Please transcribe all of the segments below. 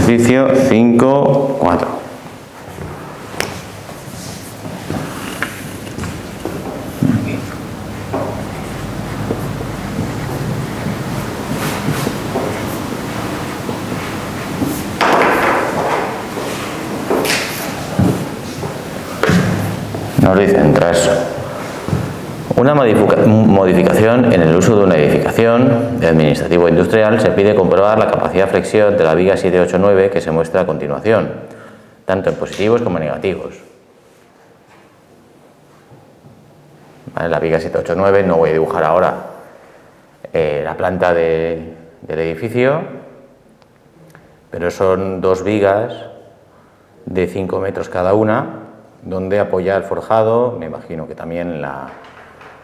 Ejercicio 5.4. Nos dicen, tras una modificación en el uso de una edificación de administrativo industrial, se pide comprobar la capacidad de flexión de la viga 789 que se muestra a continuación, tanto en positivos como en negativos. Vale, la viga 789, no voy a dibujar ahora la planta del edificio, pero son dos vigas de 5 metros cada una, donde apoya el forjado, me imagino que también la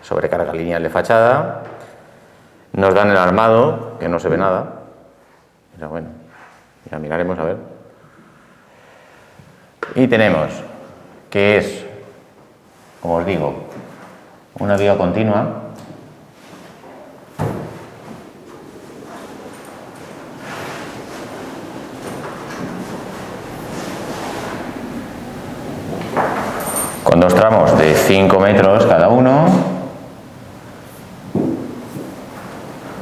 sobrecarga lineal de fachada. Nos dan el armado, que no se ve nada, pero bueno, ya miraremos a ver. Y tenemos que es, como os digo, una viga continua, con dos tramos de 5 metros cada uno,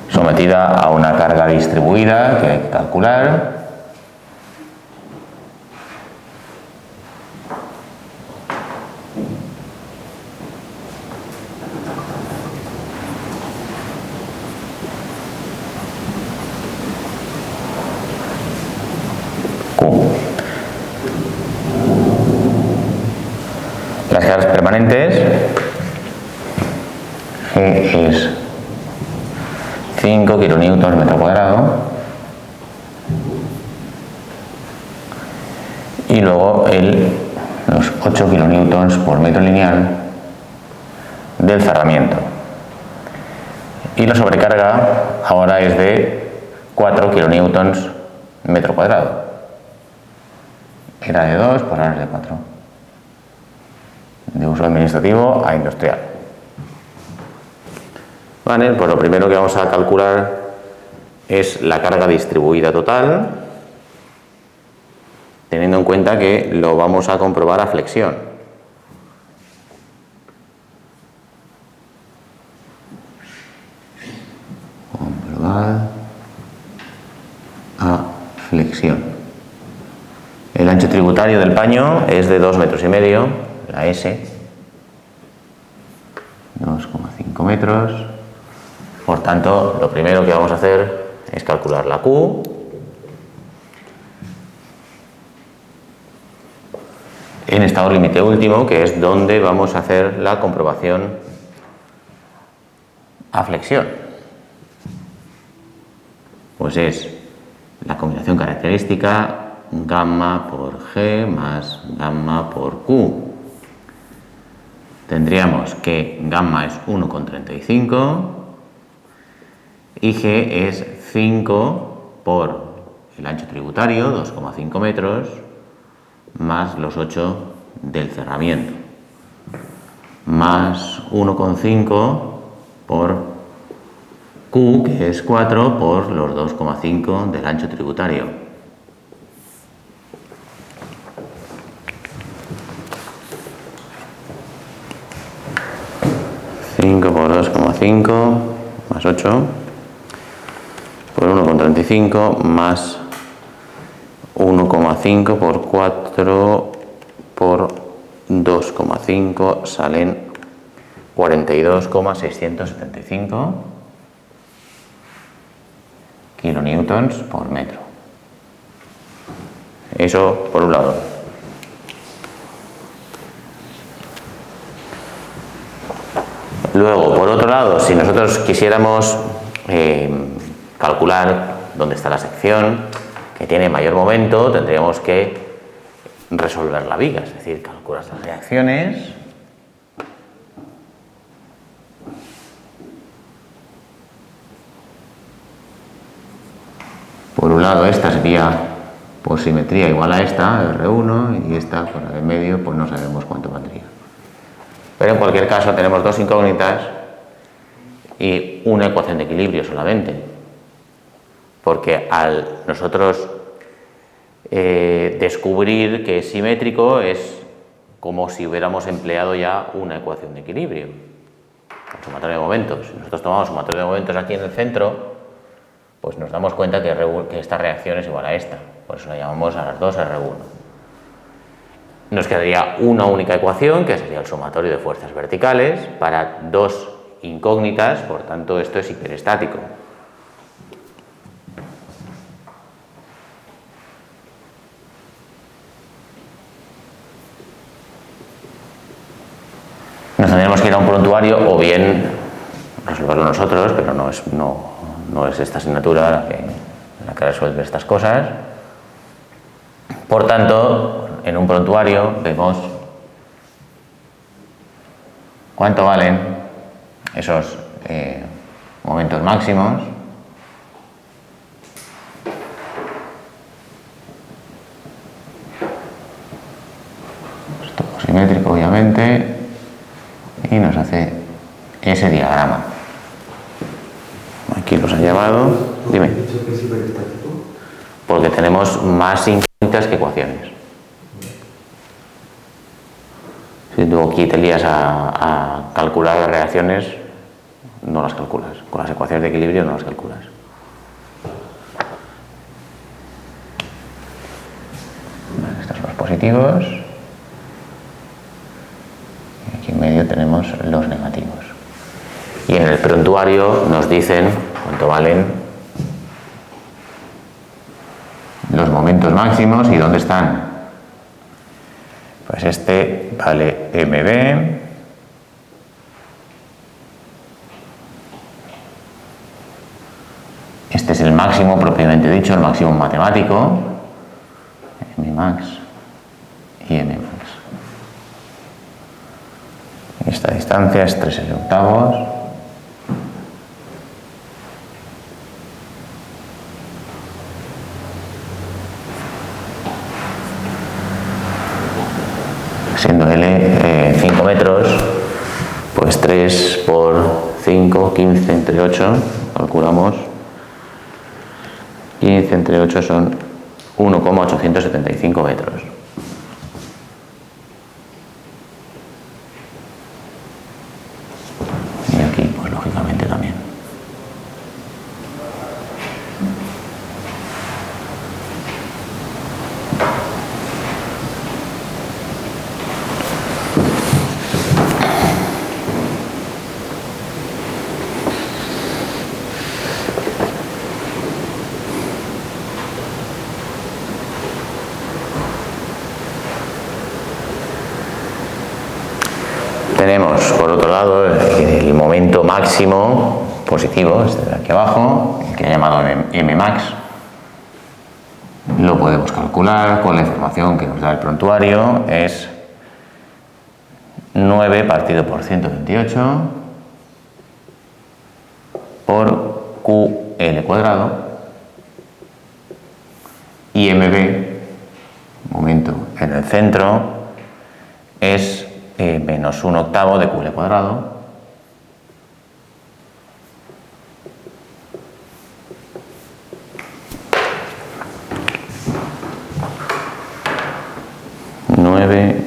sometida a una carga distribuida que hay que calcular. Las cargas permanentes, G es 5 kilonewtons metro cuadrado, y luego los 8 kilonewtons por metro lineal del cerramiento. Y la sobrecarga ahora es de 4 kilonewtons metro cuadrado. Era de 2, pues ahora es de 4. De uso administrativo a industrial. Vale, pues lo primero que vamos a calcular es la carga distribuida total, teniendo en cuenta que lo vamos a comprobar a flexión. Comprobar a flexión. El ancho tributario del paño es de 2,5 metros, la S, 2,5 metros. Por tanto, lo primero que vamos a hacer es calcular la Q. En estado límite último, que es donde vamos a hacer la comprobación a flexión. Pues es la combinación característica gamma por G más gamma por Q. Tendríamos que gamma es 1,35 y G es 5 por el ancho tributario, 2,5 metros, más los 8 del cerramiento, más 1,5 por Q, que es 4 por los 2,5 del ancho tributario. 5 por 2,5 más 8 por 1,35 más 1,5 por 4 por 2,5 salen 42,675 kilonewtons por metro. Eso por un lado. Luego, por otro lado, si nosotros quisiéramos calcular dónde está la sección que tiene mayor momento, tendríamos que resolver la viga, es decir, calcular las reacciones por un lado. Esta sería por simetría igual a esta, R1, y esta por la de medio, pues no sabemos cuánto valdría. Pero en cualquier caso tenemos dos incógnitas y una ecuación de equilibrio solamente, porque al nosotros descubrir que es simétrico es como si hubiéramos empleado ya una ecuación de equilibrio, el sumatorio de momentos. Si nosotros tomamos sumatorio de momentos aquí en el centro, pues nos damos cuenta que esta reacción es igual a esta, por eso la llamamos a las dos R1. Nos quedaría una única ecuación, que sería el sumatorio de fuerzas verticales, para dos incógnitas, por tanto esto es hiperestático. Nos tendremos que ir a un prontuario o bien resolverlo nosotros, pero no es esta asignatura la que resuelve estas cosas. Por tanto, en un prontuario vemos cuánto valen esos momentos máximos. Es todo simétrico, obviamente. Y nos hace ese diagrama. Aquí los ha llevado. Dime. Porque tenemos más incógnitas que ecuaciones. Si tú aquí te lías a calcular las reacciones, no las calculas. Con las ecuaciones de equilibrio no las calculas. Vale, estos son los positivos. En medio tenemos los negativos. Y en el prontuario nos dicen cuánto valen los momentos máximos y dónde están. Pues este vale MB. Este es el máximo propiamente dicho, el máximo matemático. Mmax y Mmax. Esta distancia es 3/8. Siendo L 5 metros, pues 3 por 5, 15 entre 8, calculamos. 15 entre 8 son 1,875 metros. Tenemos, por otro lado, el momento máximo positivo, este de aquí abajo, el que he llamado Mmax. Lo podemos calcular con la información que nos da el prontuario. Es 9 partido por 128 por QL cuadrado. Y MB, momento en el centro, es menos 1/8 de QL cuadrado.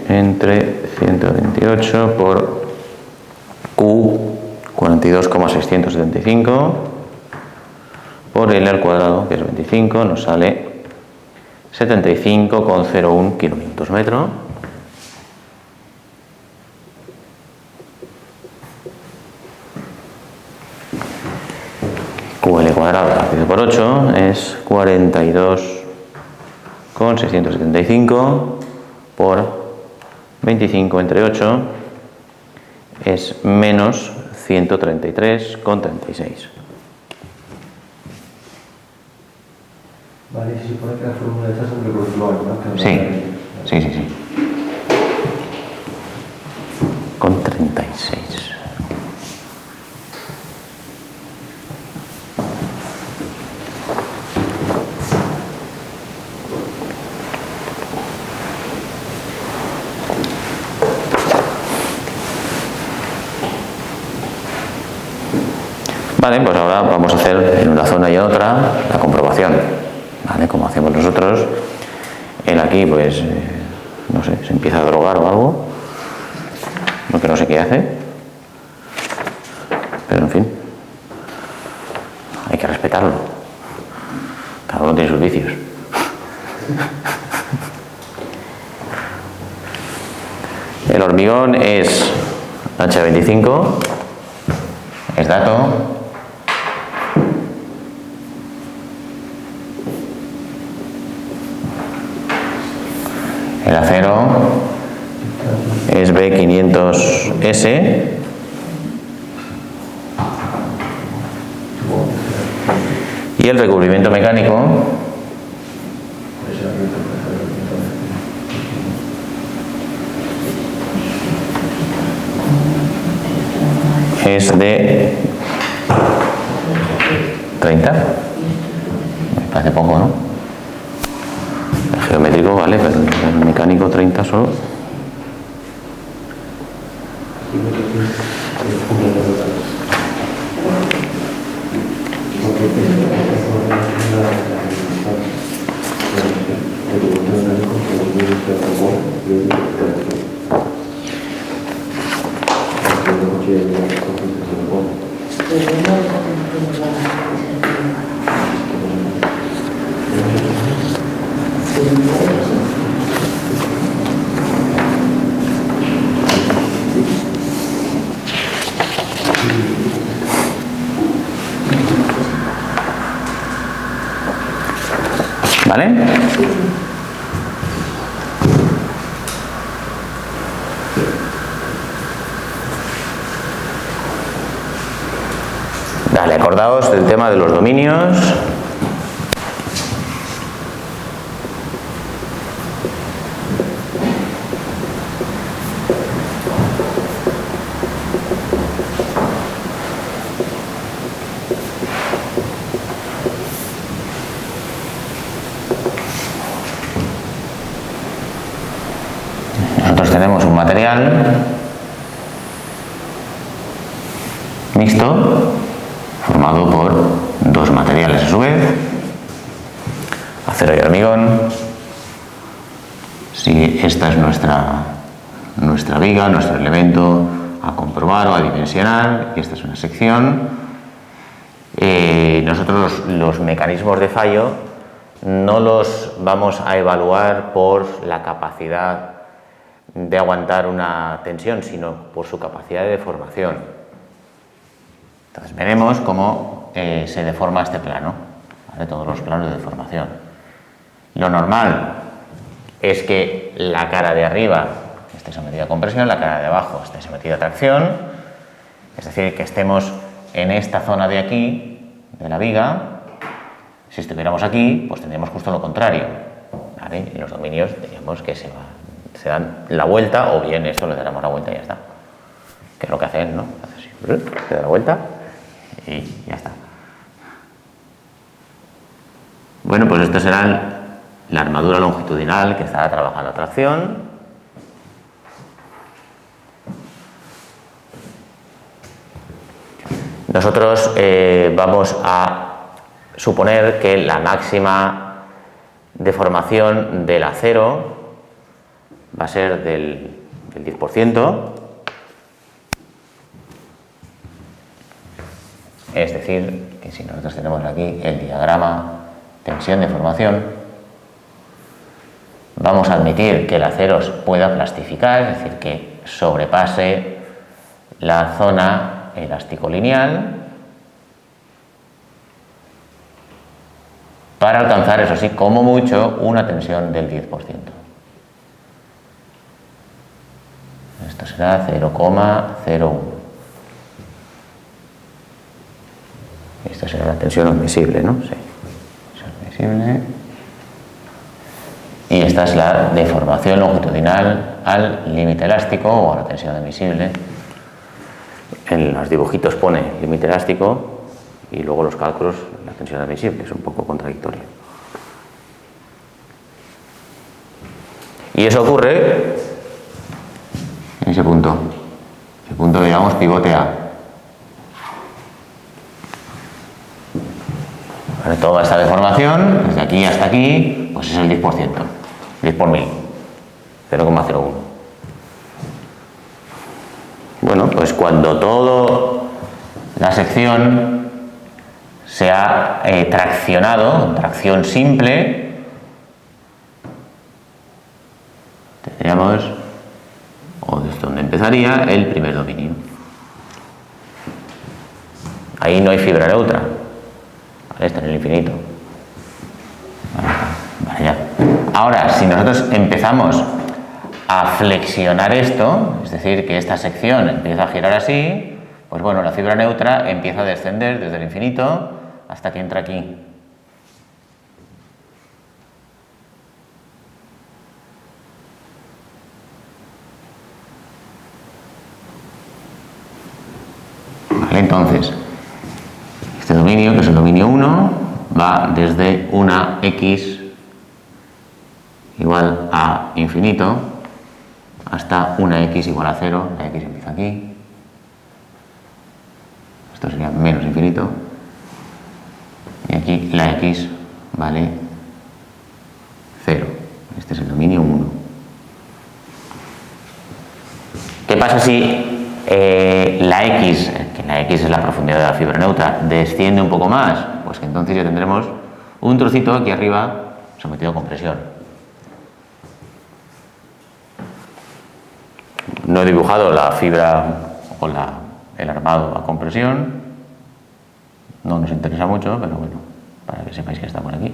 Entre 128 por Q 42,675 por L al cuadrado, que es 25, nos sale 75,01 kilonewtons metro. QL cuadrado partido por 8 es 42,675 por 25 entre 8 es menos 133,36. Vale, se supone que la fórmula esta es un reproductor, ¿no? Sí. Con 36. Vale, pues ahora vamos a hacer en una zona y en otra la comprobación, ¿vale? Como hacemos nosotros. aquí, pues, no sé, se empieza a drogar o algo, porque no sé qué hace, pero en fin, hay que respetarlo. Cada uno tiene sus vicios. El hormigón es H25, es dato. El acero es B500S. Y el recubrimiento mecánico es de 30. Me parece poco, ¿no? El geométrico vale, pero el mecánico 30 solo. ¿Vale? Vale, acordaos del tema de los dominios. Nosotros tenemos un material mixto formado por dos materiales a su vez, acero y hormigón. Si esta es nuestra viga, nuestro elemento a comprobar o a dimensionar, y esta es una sección, nosotros los mecanismos de fallo no los vamos a evaluar por la capacidad de aguantar una tensión, sino por su capacidad de deformación. Entonces veremos cómo se deforma este plano, ¿vale? Todos los planos de deformación. Lo normal es que la cara de arriba esté sometida a compresión, la cara de abajo esté sometida a tracción, es decir, que estemos en esta zona de aquí, de la viga. Si estuviéramos aquí, pues tendríamos justo lo contrario, ¿vale? En los dominios diríamos que se dan la vuelta, o bien esto le daremos la vuelta y ya está. Que es lo que hace él, ¿no? Hace así, se da la vuelta y ya está. Bueno, pues esto será la armadura longitudinal que estará trabajando a tracción. Nosotros vamos a suponer que la máxima deformación del acero va a ser del 10%, es decir, que si nosotros tenemos aquí el diagrama tensión-deformación, vamos a admitir que el acero pueda plastificar, es decir, que sobrepase la zona elástico-lineal para alcanzar, eso sí, como mucho, una tensión del 10%. Esto será 0,01. Esta será la tensión admisible, ¿no? Sí. Tensión admisible. Y esta es la deformación longitudinal al límite elástico o a la tensión admisible. En los dibujitos pone límite elástico y luego los cálculos la tensión admisible. Es un poco contradictorio. Y eso ocurre en ese punto. Ese punto, digamos, pivote A. Vale, toda esta deformación, desde aquí hasta aquí, pues es el 10%. 10 por 1000, 0,01. Bueno, pues cuando toda la sección se ha traccionado, tracción simple, tendríamos, o desde donde empezaría, el primer dominio. Ahí no hay fibra neutra, ¿vale? Está en el infinito. Vale, ya. Ahora, si nosotros empezamos a flexionar esto, es decir, que esta sección empieza a girar así, pues bueno, la fibra neutra empieza a descender desde el infinito hasta que entra aquí. Vale, entonces, este dominio, que es el dominio 1, va desde una x igual a infinito hasta una x igual a 0, la x empieza aquí, esto sería menos infinito, y aquí la x vale 0, este es el dominio 1. ¿Qué pasa si la x, que la x es la profundidad de la fibra neutra, desciende un poco más? Pues que entonces ya tendremos un trocito aquí arriba sometido a compresión. No he dibujado la fibra o el armado a compresión, no nos interesa mucho, pero bueno, para que sepáis que está por aquí.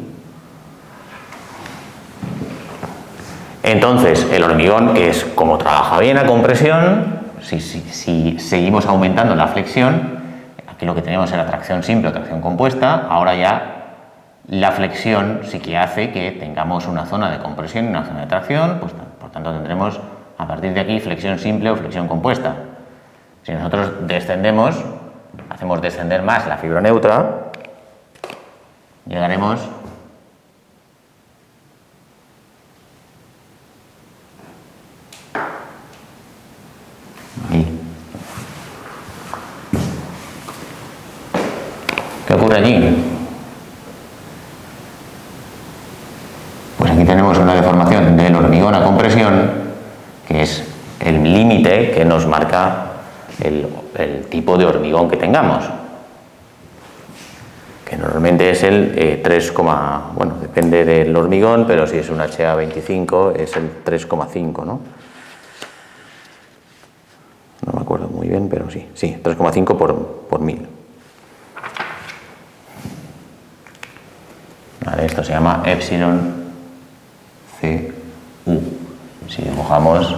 Entonces, el hormigón, que es como trabaja bien a compresión, si seguimos aumentando la flexión, aquí lo que teníamos era tracción simple o tracción compuesta, ahora ya la flexión sí que hace que tengamos una zona de compresión y una zona de tracción, pues por tanto tendremos a partir de aquí flexión simple o flexión compuesta. Si nosotros descendemos, hacemos descender más la fibra neutra, llegaremos ahí. ¿Qué ocurre allí? Pues aquí tenemos una deformación del hormigón a compresión, que es el límite que nos marca el tipo de hormigón que tengamos, que normalmente es el 3, bueno, depende del hormigón, pero si es un HA25 es el 3,5, ¿no? No me acuerdo muy bien, pero sí, 3,5 por 1000. Vale, esto se llama epsilon CU. Si dibujamos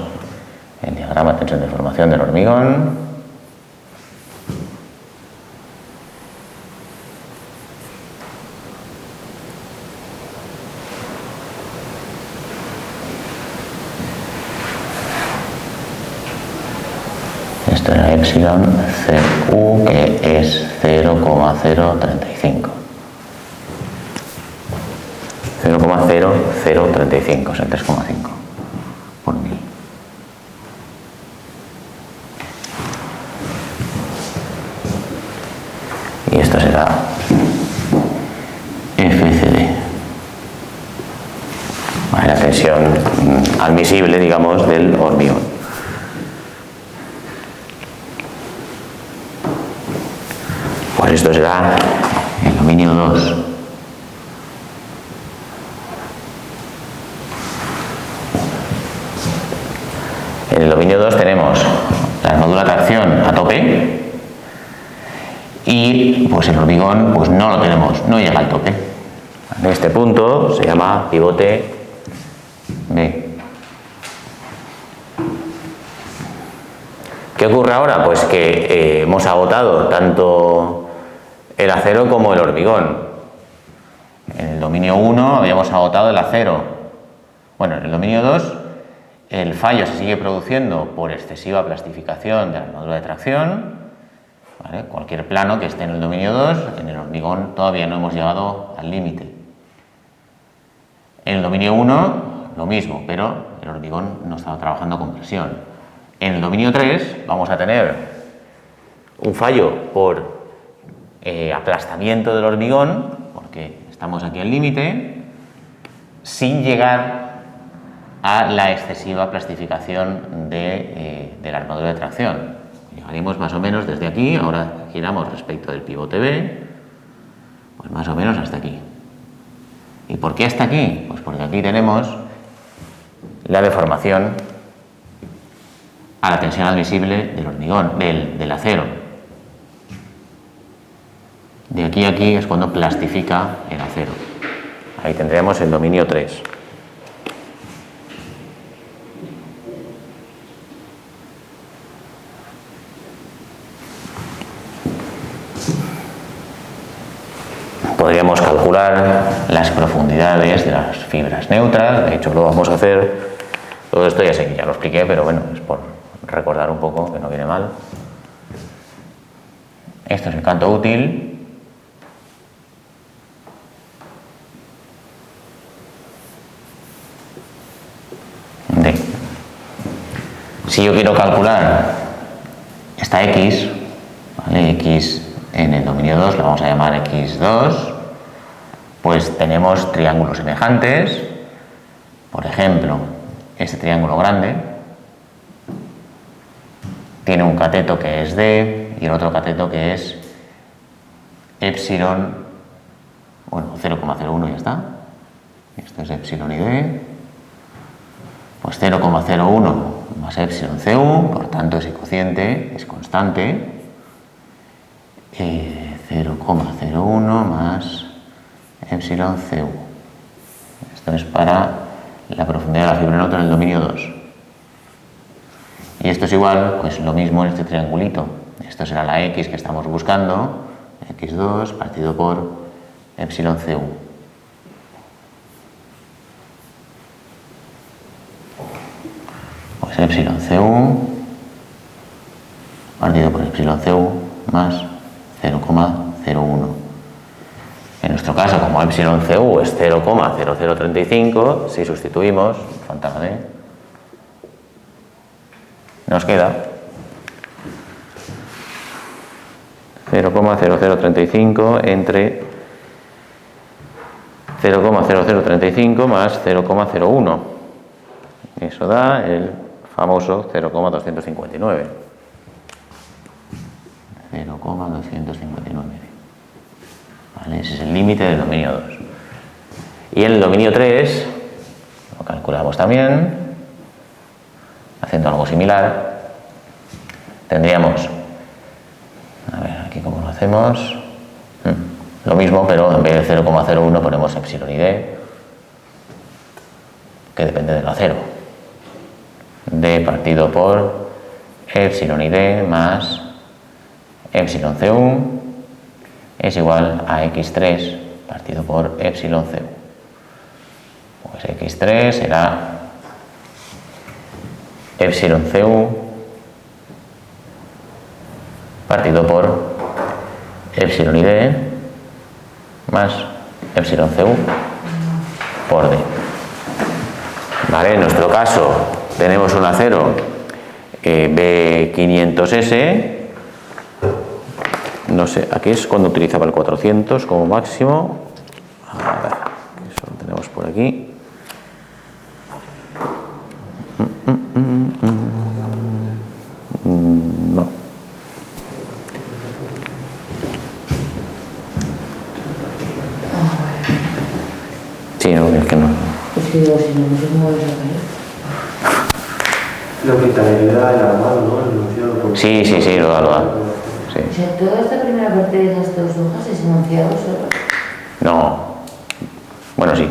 el diagrama de tensión de formación del hormigón, esto era epsilon CU, que es 0,035. 0,0035, es el 3,5 por 1000. Y esto será FCD. Vale, la tensión admisible, digamos, del hormigón. Pues esto será el dominio 2. En el dominio 2 tenemos la armadura de tracción a tope y pues el hormigón pues no lo tenemos, no llega al tope. En este punto se llama pivote B. ¿Qué ocurre ahora? Pues que hemos agotado tanto el acero como el hormigón. En el dominio 1 habíamos agotado el acero. Bueno, en el dominio 2 el fallo se sigue produciendo por excesiva plastificación de la armadura de tracción. ¿Vale? Cualquier plano que esté en el dominio 2, en el hormigón todavía no hemos llegado al límite. En el dominio 1 lo mismo, pero el hormigón no estaba trabajando con presión. En el dominio 3 vamos a tener un fallo por aplastamiento del hormigón, porque estamos aquí al límite, sin llegar a la excesiva plastificación del armadura de tracción. Llegaríamos más o menos desde aquí, ahora giramos respecto del pivote B, pues más o menos hasta aquí. ¿Y por qué hasta aquí? Pues porque aquí tenemos la deformación a la tensión admisible del hormigón, del acero. De aquí a aquí es cuando plastifica el acero. Ahí tendríamos el dominio 3. Podríamos calcular las profundidades de las fibras neutras, de hecho lo vamos a hacer. Todo esto ya sé que ya lo expliqué, pero bueno, es por recordar un poco, que no viene mal. Esto es el canto útil. D. Si yo quiero calcular esta X, ¿vale? X en el dominio 2 la vamos a llamar X2, pues tenemos triángulos semejantes. Por ejemplo, este triángulo grande tiene un cateto que es D y el otro cateto que es epsilon, bueno, 0,01 y ya está. Esto es epsilon y D. Pues 0,01 más epsilon CU, por tanto ese cociente es constante. 0,01 más epsilon CU. Esto es para la profundidad de la fibra neutra en el dominio 2. Y esto es igual, pues lo mismo en este triangulito. Esto será la X que estamos buscando, X2 partido por epsilon CU. Pues epsilon CU partido por epsilon CU más 0,01. En nuestro caso, como epsilon CU es 0,0035, si sustituimos, falta la D, nos queda 0,0035 entre 0,0035 más 0,01. Eso da el famoso 0,259. 0,259. ¿Vale? Ese es el límite del dominio 2. Y en el dominio 3 lo calculamos también, haciendo algo similar. Tendríamos, a ver, aquí cómo lo hacemos, lo mismo, pero en vez de 0,01 ponemos epsilon y D, que depende del acero. D partido por epsilon y D más epsilon CU es igual a X3 partido por epsilon CU. Pues X3 será epsilon CU partido por epsilon y D más epsilon CU por D. Vale, en nuestro caso tenemos un acero B500S. No sé, aquí es cuando utilizaba el 400 como máximo. A ver, eso lo tenemos por aquí. No. Sí, no, es que no. Es que digo, si no, no sé cómo lo sacaré. Lo que te ayuda el armado, ¿no? El enunciado. Sí, lo da. Sí. O sea, toda esta primera parte de estas dos hojas es enunciado solo. No. Bueno, sí.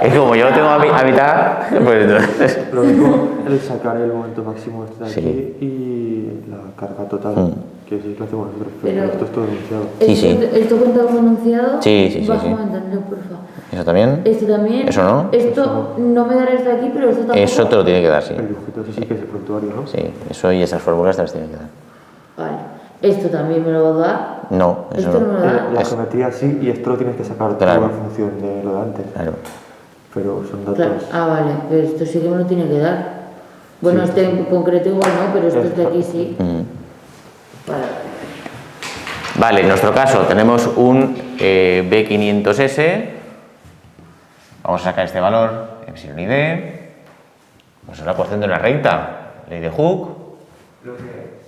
Es que como yo lo tengo a mitad, pues entonces. Lo mismo el sacar el momento máximo este de Sí. aquí y la carga total, que sí que lo hacemos nosotros, pero esto es todo enunciado. Sí, sí. ¿Esto cuenta como enunciado? Sí. Bajo entenderlo, por favor. ¿Eso también? ¿Esto también? ¿Eso no? Esto no me dará esto aquí, pero esto tampoco. Eso te lo tiene que dar, sí. El dibujito ese sí que es el prontuario, ¿no? Sí, eso y esas fórmulas te las tiene que dar. Vale. ¿Esto también me lo va a dar? No, eso ¿Esto no me no. lo da? La geometría sí, y esto lo tienes que sacar Claro. todo en función de lo de antes. Claro. Pero son datos. Claro. Ah, vale, pero esto sí que me lo tiene que dar. Bueno, Sí. este en concreto igual no, pero estos de aquí sí. Vale. Vale, en nuestro caso tenemos un B500S Vamos a sacar este valor, epsilon y d. Pues es la ecuación de una recta, ley de Hooke. Lo que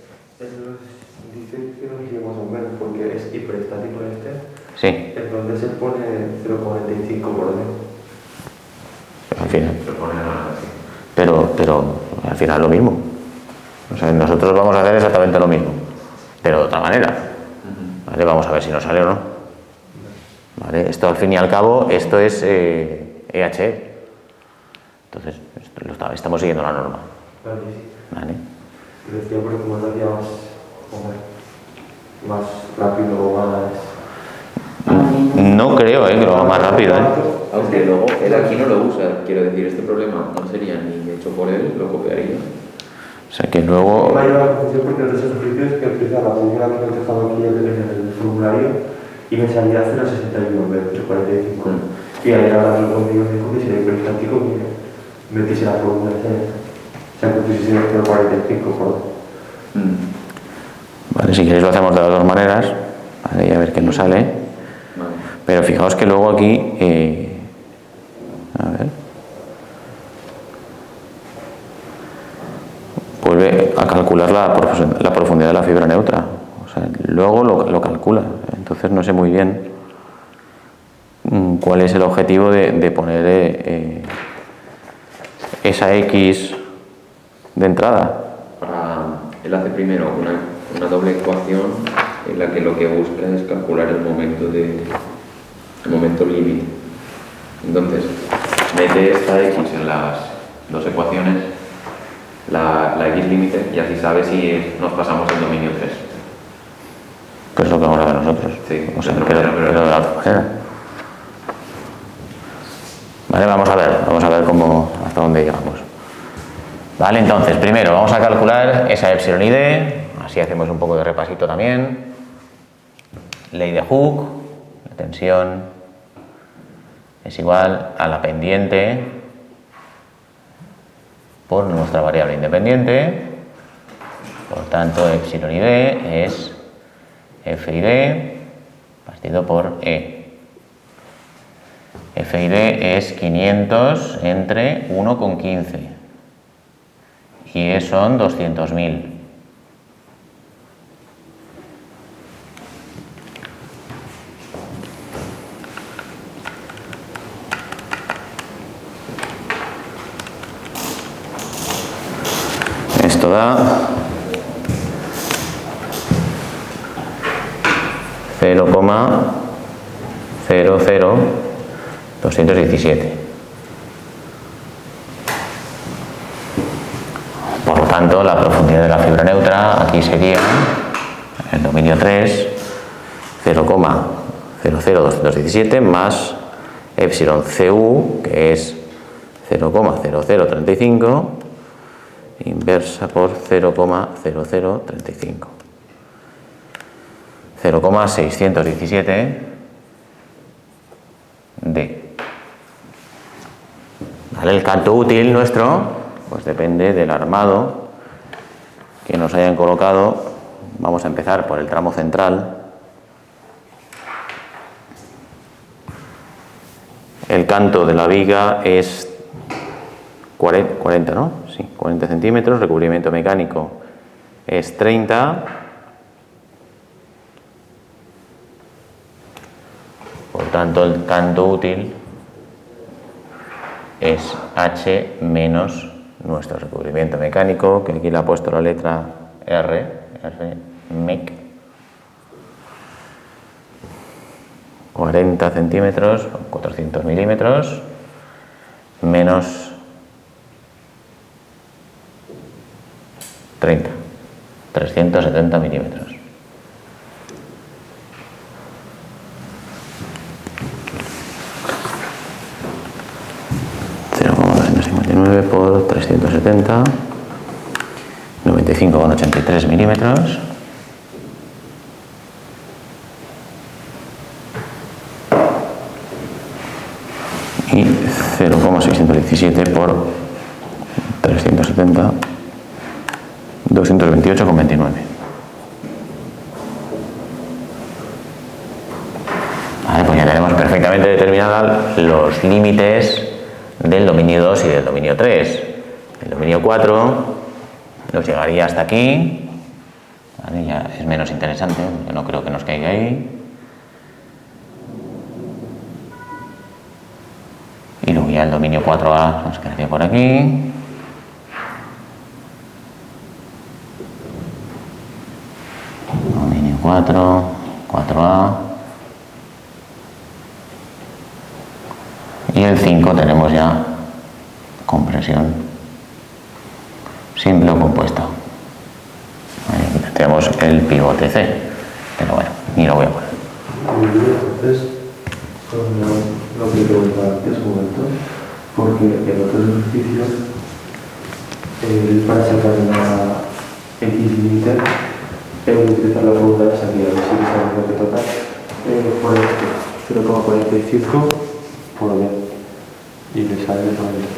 dice que no quiere más o menos porque es hiperestático Sí, entonces se pone 0,45 por D. al final. Se pone así. Pero al final lo mismo. O sea, nosotros vamos a hacer exactamente lo mismo, pero de otra manera. ¿Vale? Vamos a ver si nos sale o no. ¿Vale? Esto al fin y al cabo, esto es EHE. Entonces, estamos siguiendo la norma. Vale, sí. ¿Vale? Lo decía porque como lo hacía más rápido o más... No creo que lo haga más rápido. Aunque luego él aquí no lo usa, quiero decir, este problema no sería ni hecho por él, lo copiaría. O sea que luego... Me ha llevado a la confusión porque en los ejercicios que empezaba la primera que me he dejado aquí en el formulario y me salía 0,61 en vez de 45. Y ahí ahora lo conmigo me dijo que si era hiperestático me metiese la fórmula esa. O sea, que pusiese 0,45 por D. Vale, si queréis lo hacemos de las dos maneras. Vale, y a ver qué nos sale. Vale. Pero fijaos que luego aquí... a ver... vuelve a calcular la profundidad de la fibra neutra. O sea, luego lo calcula. Entonces no sé muy bien cuál es el objetivo de poner esa X de entrada. Él hace primero una doble ecuación en la que lo que busca es calcular el momento límite. Entonces, mete esta X en las dos ecuaciones, la X límite, y así sabe si nos pasamos el dominio 3. Pues es lo que vamos a ver nosotros. Sí, o sea, de otra pero manera, de la otra manera. Vale, vamos a ver hasta dónde llegamos. Vale, entonces, primero vamos a calcular esa epsilon y d, así hacemos un poco de repasito también. Ley de Hooke, la tensión es igual a la pendiente por nuestra variable independiente, por tanto epsilon y d es f y d partido por e. F y d es 500 entre 1,15 y e son 200.000. Esto da 0,00217. Por lo tanto, la profundidad de la fibra neutra aquí sería el dominio 3, 0,00217 más epsilon cu, que es 0,0035 inversa por 0,0035. 0,617 D. ¿Vale? El canto útil nuestro pues depende del armado que nos hayan colocado. Vamos a empezar por el tramo central. El canto de la viga es 40, ¿no? Sí, 40 centímetros, recubrimiento mecánico es 30. Por tanto, el canto útil es H menos nuestro recubrimiento mecánico, que aquí le ha puesto la letra R mec. 40 centímetros, 400 milímetros, menos 30, 370 milímetros. Por 370, 95,83 milímetros. Y 0,617 por 370, 228,29. Vale, pues ya tenemos perfectamente determinada los límites del dominio 2 y del dominio 3. El dominio 4 nos llegaría hasta aquí, ¿vale? Ya es menos interesante, yo no creo que nos caiga ahí. Y luego ya el dominio 4A nos quedaría por aquí. Dominio 4, 4A. Y el 5 tenemos ya compresión simple o compuesta. Ahí tenemos el pivote C, pero bueno, ni lo voy a poner. Entonces, no quiero preguntar antes un momento, porque en otros ejercicios, para sacar una X límite, utilizar la fórmula de salida, a ver si sabemos lo que toca, poner 0,45 por B, y le sale de manera.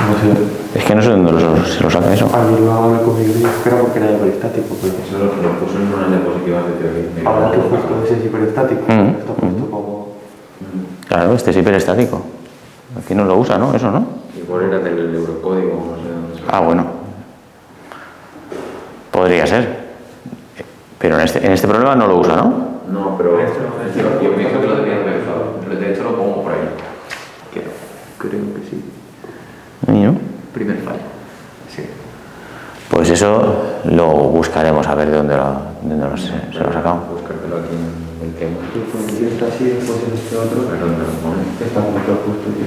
No sé. Es que no sé dónde se lo saca eso. A mí lo hago conmigo y espera porque era hiperestático. Eso lo puso en unas diapositivas de teoría. Ahora que justo ese es hiperestático, está puesto como... Claro, este es hiperestático. Aquí no lo usa, ¿no? Eso, ¿no? Igual era del eurocódigo, no sé dónde se... Ah, bueno. Podría ser. Pero en este problema no lo usa, ¿no? No, pero yo pienso que lo debía haber usado. De hecho lo pongo por ahí. Creo que sí. ¿Y no? Primer fallo. Sí. Pues eso lo buscaremos a ver de dónde se lo ha sacado. Buscártelo aquí en el tema. Si está así, después en este otro, ¿Pero dónde lo pone? está justo aquí.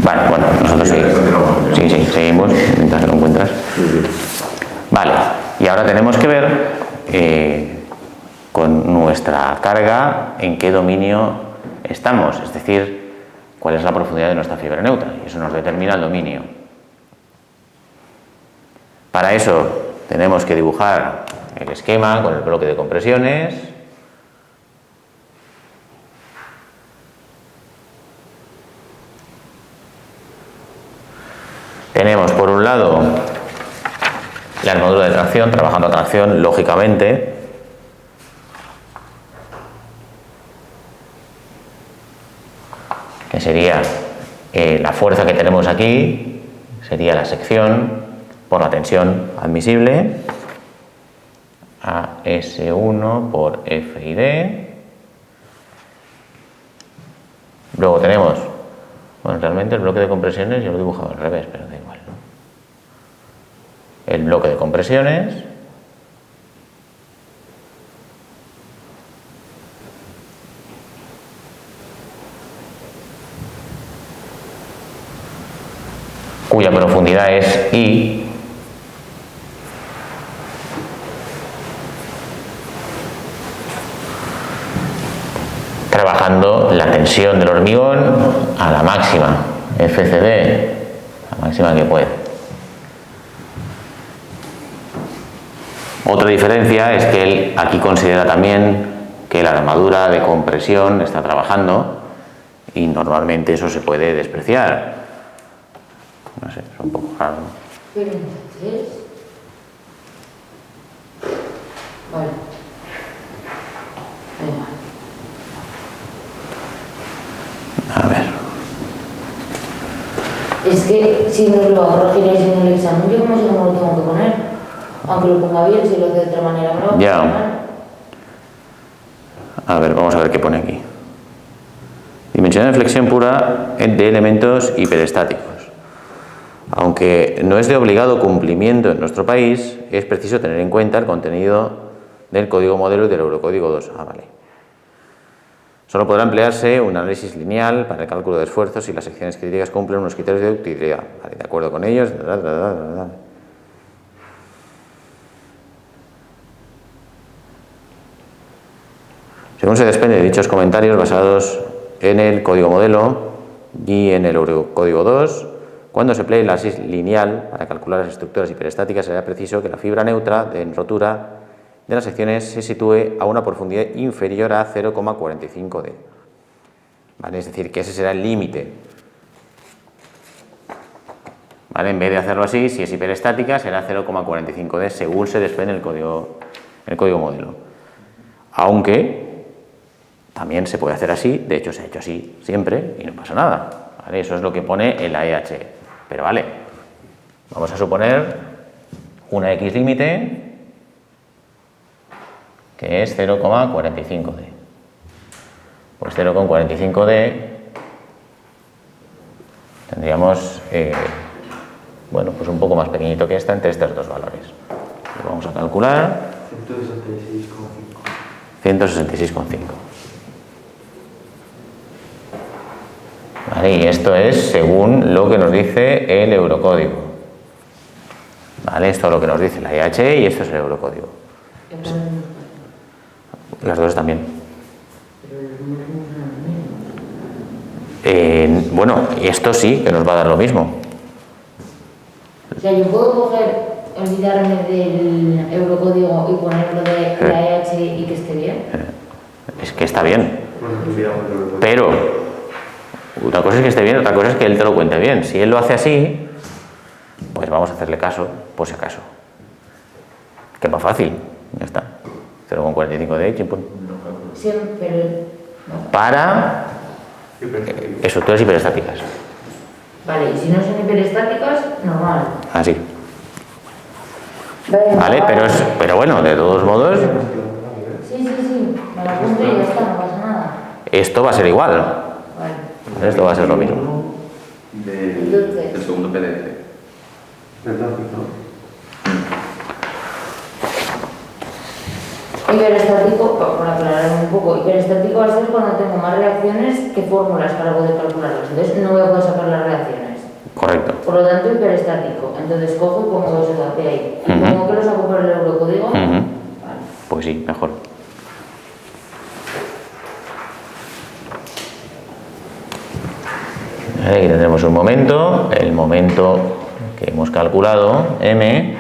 Vale, bueno, nosotros sí, seguimos mientras lo encuentras. Vale, y ahora tenemos que ver con nuestra carga en qué dominio estamos, es decir, cuál es la profundidad de nuestra fibra neutra, y eso nos determina el dominio. Para eso tenemos que dibujar el esquema con el bloque de compresiones. Tenemos por un lado la armadura de tracción, trabajando a tracción, lógicamente. Que sería la fuerza que tenemos aquí, sería la sección por la tensión admisible, AS1 por F y D. Luego tenemos, bueno, realmente el bloque de compresiones yo lo he dibujado al revés, pero da igual, ¿no? El bloque de compresiones, cuya profundidad es I, trabajando la tensión del hormigón a la máxima, FCD, la máxima que puede. Otra diferencia es que él aquí considera también que la armadura de compresión está trabajando y normalmente eso se puede despreciar. No sé, es un poco raro. Pero entonces... Vale. Venga. A ver. Es que si nos lo corregiréis en el examen, ¿yo cómo sé cómo lo tengo que poner? Aunque lo ponga bien, si lo hace de otra manera, ¿no? Ya. A ver, vamos a ver qué pone aquí. Dimensión de flexión pura de elementos hiperestáticos. Aunque no es de obligado cumplimiento en nuestro país, es preciso tener en cuenta el contenido del código modelo y del eurocódigo 2. Ah, vale. Solo podrá emplearse un análisis lineal para el cálculo de esfuerzos si las secciones críticas cumplen unos criterios de utilidad. Vale, de acuerdo con ellos. Según se desprende de dichos comentarios basados en el código modelo y en el Eurocódigo 2, cuando se emplee el análisis lineal para calcular las estructuras hiperestáticas, será preciso que la fibra neutra de rotura de las secciones se sitúe a una profundidad inferior a 0,45 D. ¿Vale? Es decir, que ese será el límite. ¿Vale? En vez de hacerlo así, si es hiperestática, será 0,45 D según se desprende el código modelo. Aunque también se puede hacer así, de hecho se ha hecho así siempre y no pasa nada. ¿Vale? Eso es lo que pone en la EH. Pero vale, vamos a suponer una X límite que es 0,45D. Pues 0,45D tendríamos, bueno, pues un poco más pequeñito que esta entre estos dos valores. Lo vamos a calcular. 166,5. Vale, y esto es según lo que nos dice el Eurocódigo. Vale, esto es lo que nos dice la EH y esto es el Eurocódigo. Las dos también. Bueno, esto sí que nos va a dar lo mismo. O sea, yo puedo olvidarme del Eurocódigo y ponerlo de la EH y que esté bien. Es que está bien. Pero una cosa es que esté bien, otra cosa es que él te lo cuente bien. Si él lo hace así, pues vamos a hacerle caso, por si acaso. Que es más fácil, ya está. 0,45 de H. Siempre. No. Para estructuras hiperestáticas. Vale, y si no son hiperestáticas, normal. Así. Vale, pero bueno, de todos modos, Sí, me la apunto y ya está, no pasa nada. esto va a ser igual. Vale. Esto va a ser lo mismo. Del segundo PDF. Hiperestático, por aclarar un poco, hiperestático va a ser cuando tengo más reacciones que fórmulas para poder calcularlas. Entonces no voy a poder sacar las reacciones. Correcto. Por lo tanto, hiperestático. Entonces cojo y pongo eso de ahí. ¿Y cómo que lo saco por el Eurocódigo? Vale. Pues sí, mejor. Ahí tendremos un momento, el momento que hemos calculado, M,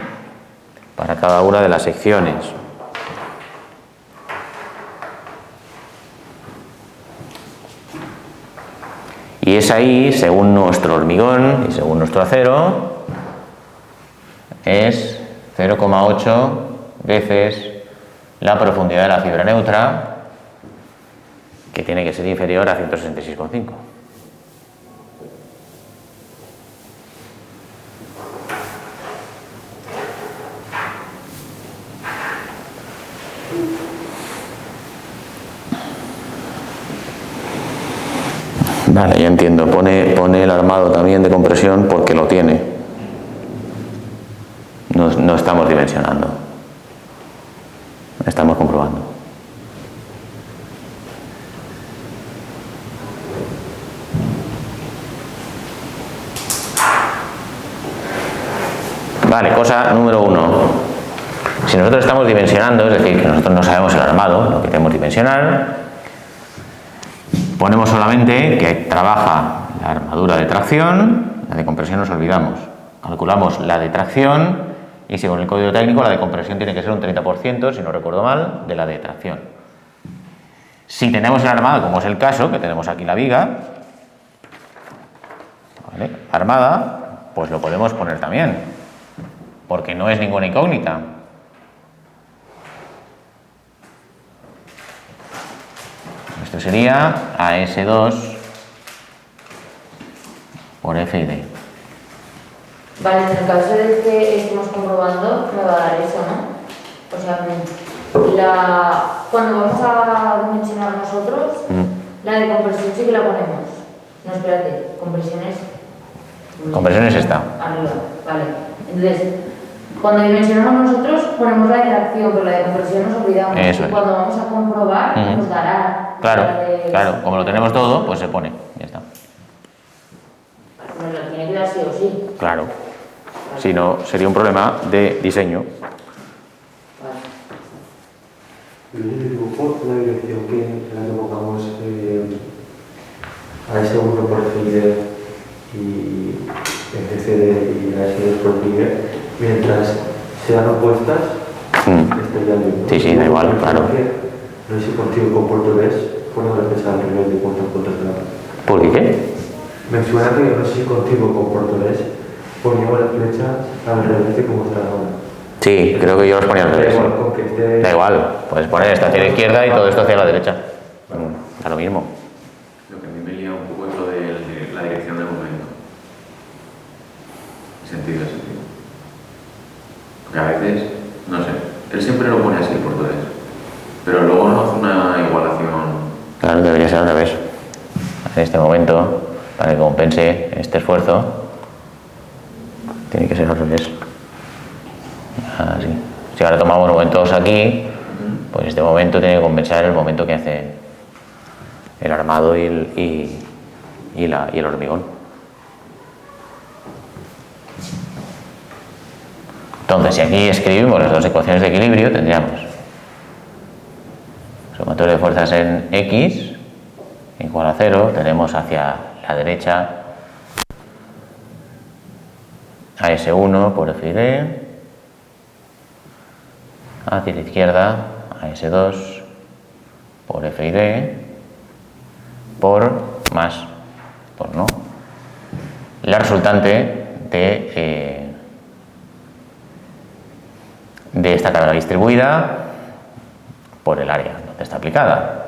para cada una de las secciones. Y es ahí, según nuestro hormigón y según nuestro acero, es 0,8 veces la profundidad de la fibra neutra, que tiene que ser inferior a 166,5. Vale, ya entiendo. Pone el armado también de compresión porque lo tiene. No estamos dimensionando. Estamos comprobando. Vale, cosa número 1. Si nosotros estamos dimensionando, es decir, que nosotros no sabemos el armado, lo queremos dimensionar, ponemos solamente que trabaja la armadura de tracción, la de compresión nos olvidamos. Calculamos la de tracción y según el código técnico la de compresión tiene que ser un 30%, si no recuerdo mal, de la de tracción. Si tenemos el armado, como es el caso, que tenemos aquí la viga, ¿vale?, armada, pues lo podemos poner también, porque no es ninguna incógnita. Esto sería AS2 por FD. Vale, en el caso de que estemos comprobando, me va a dar eso, ¿no? O sea, cuando vamos a dimensionar nosotros, la de compresión sí que la ponemos. No, espérate, compresión es... Compresión es esta. Arriba, vale. Entonces, Cuando dimensionamos nosotros ponemos la de tracción, pero la de compresión nos olvidamos. Eso Y es. cuando vamos a comprobar, nos dará. Claro, la de- claro, como lo tenemos todo, pues se pone, ya está. Nos lo tiene que dar sí o sí. Claro. Si no, sería un problema de diseño. Vale. Yo le dibujo una dirección que en la que pongamos a ese 1 por FID y FCD y a ese 2 por FID, mientras sean opuestas, estaría bien, ¿no? Sí, sí, da igual, claro. No sé si contigo con Puerto ves, ponemos la flecha al revés de punto a punto de la. ¿Por qué? Me suena que no sé si contigo con Puerto ves, poníamos la flecha al revés de como está ahora. Sí, creo que yo los ponía al Da revés. igual, con que esté. Da igual, puedes poner esto hacia la izquierda y todo esto hacia la derecha. Da lo mismo. Lo que a mí me lía un poco es lo de la dirección del momento. Sentido. Porque a veces, no sé, él siempre lo pone así el portugués, pero luego no hace una igualación. Claro, debería ser al revés. En este momento, para que compense este esfuerzo, tiene que ser al revés. Así. Si ahora tomamos momentos aquí, pues este momento tiene que compensar el momento que hace el armado y el hormigón. Entonces, si aquí escribimos las dos ecuaciones de equilibrio, tendríamos sumatorio de fuerzas en X igual a 0, tenemos hacia la derecha a S1 por F y D, hacia la izquierda a S2 por F y D, por más, por no, la resultante de esta carga distribuida por el área donde está aplicada.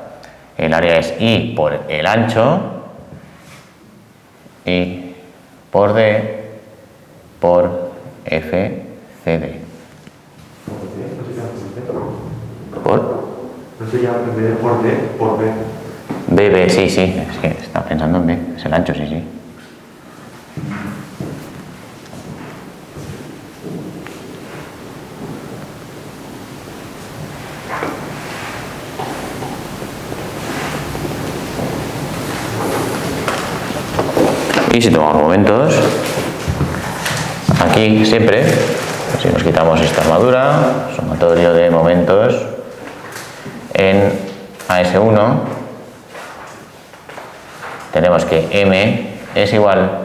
El área es I por el ancho, I por D por FCD. ¿Por? No se llama en vez de por D, por B. B, sí, sí, es que está pensando en B, es el ancho, sí, sí. Y si tomamos momentos, aquí siempre, si nos quitamos esta armadura, sumatorio de momentos en AS1, tenemos que M es igual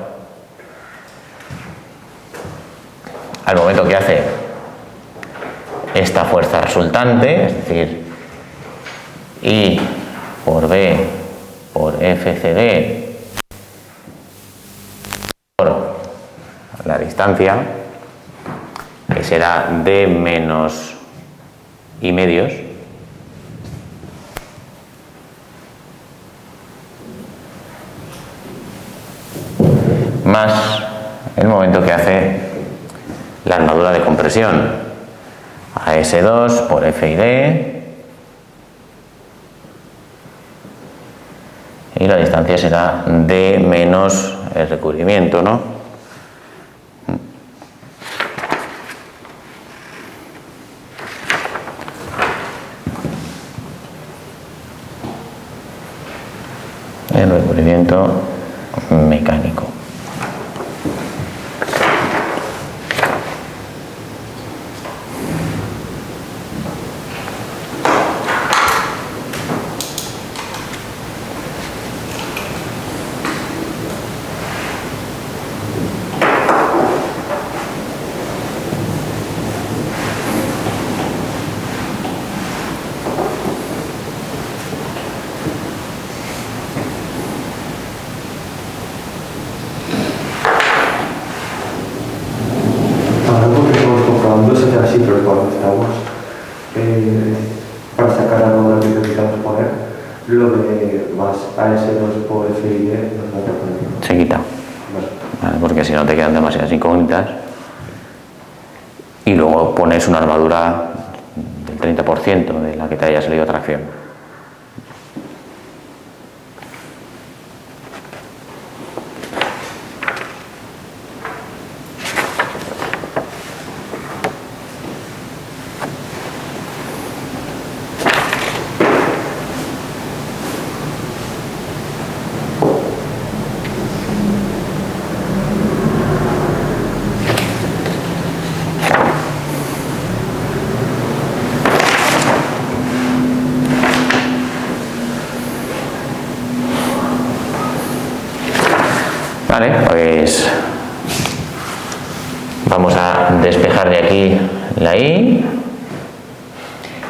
al momento que hace esta fuerza resultante, es decir, I por B por FCD por la distancia, que será D menos I medios, más el momento que hace la armadura de compresión, AS2 por F y D, y la distancia será D menos el recubrimiento, ¿no? El recubrimiento mecánico. Ahora porque estamos comprobando se hace así, pero cuando estamos para sacar algo de lo que necesitamos poner, lo de más AS2 por FID nos va a poner. Se quita. ¿Vale? Porque si no te quedan demasiadas incógnitas. Y luego pones una armadura del 30% de la que te haya salido tracción. Vale, pues vamos a despejar de aquí la I,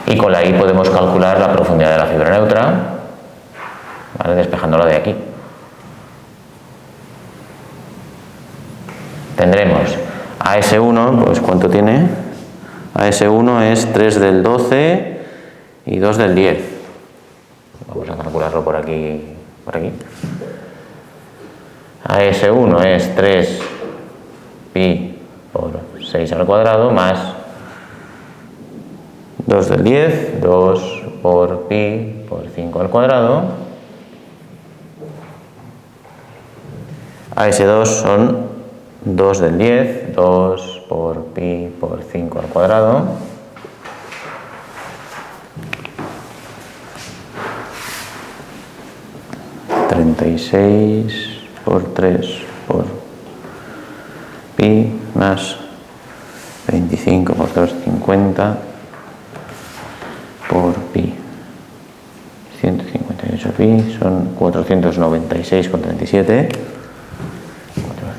y con la I podemos calcular la profundidad de la fibra neutra, ¿vale? Despejándola de aquí. Tendremos AS1, pues ¿cuánto tiene? AS1 es 3 del 12 y 2 del 10. Vamos a calcularlo por aquí. AS1 es 3 pi por 6 al cuadrado más 2 del 10, 2 por pi por 5 al cuadrado. AS2 son 2 del 10, 2 por pi por 5 al cuadrado. ...36 por 3 por pi más 25 por 2, 50 por pi. 158 pi son 496,37.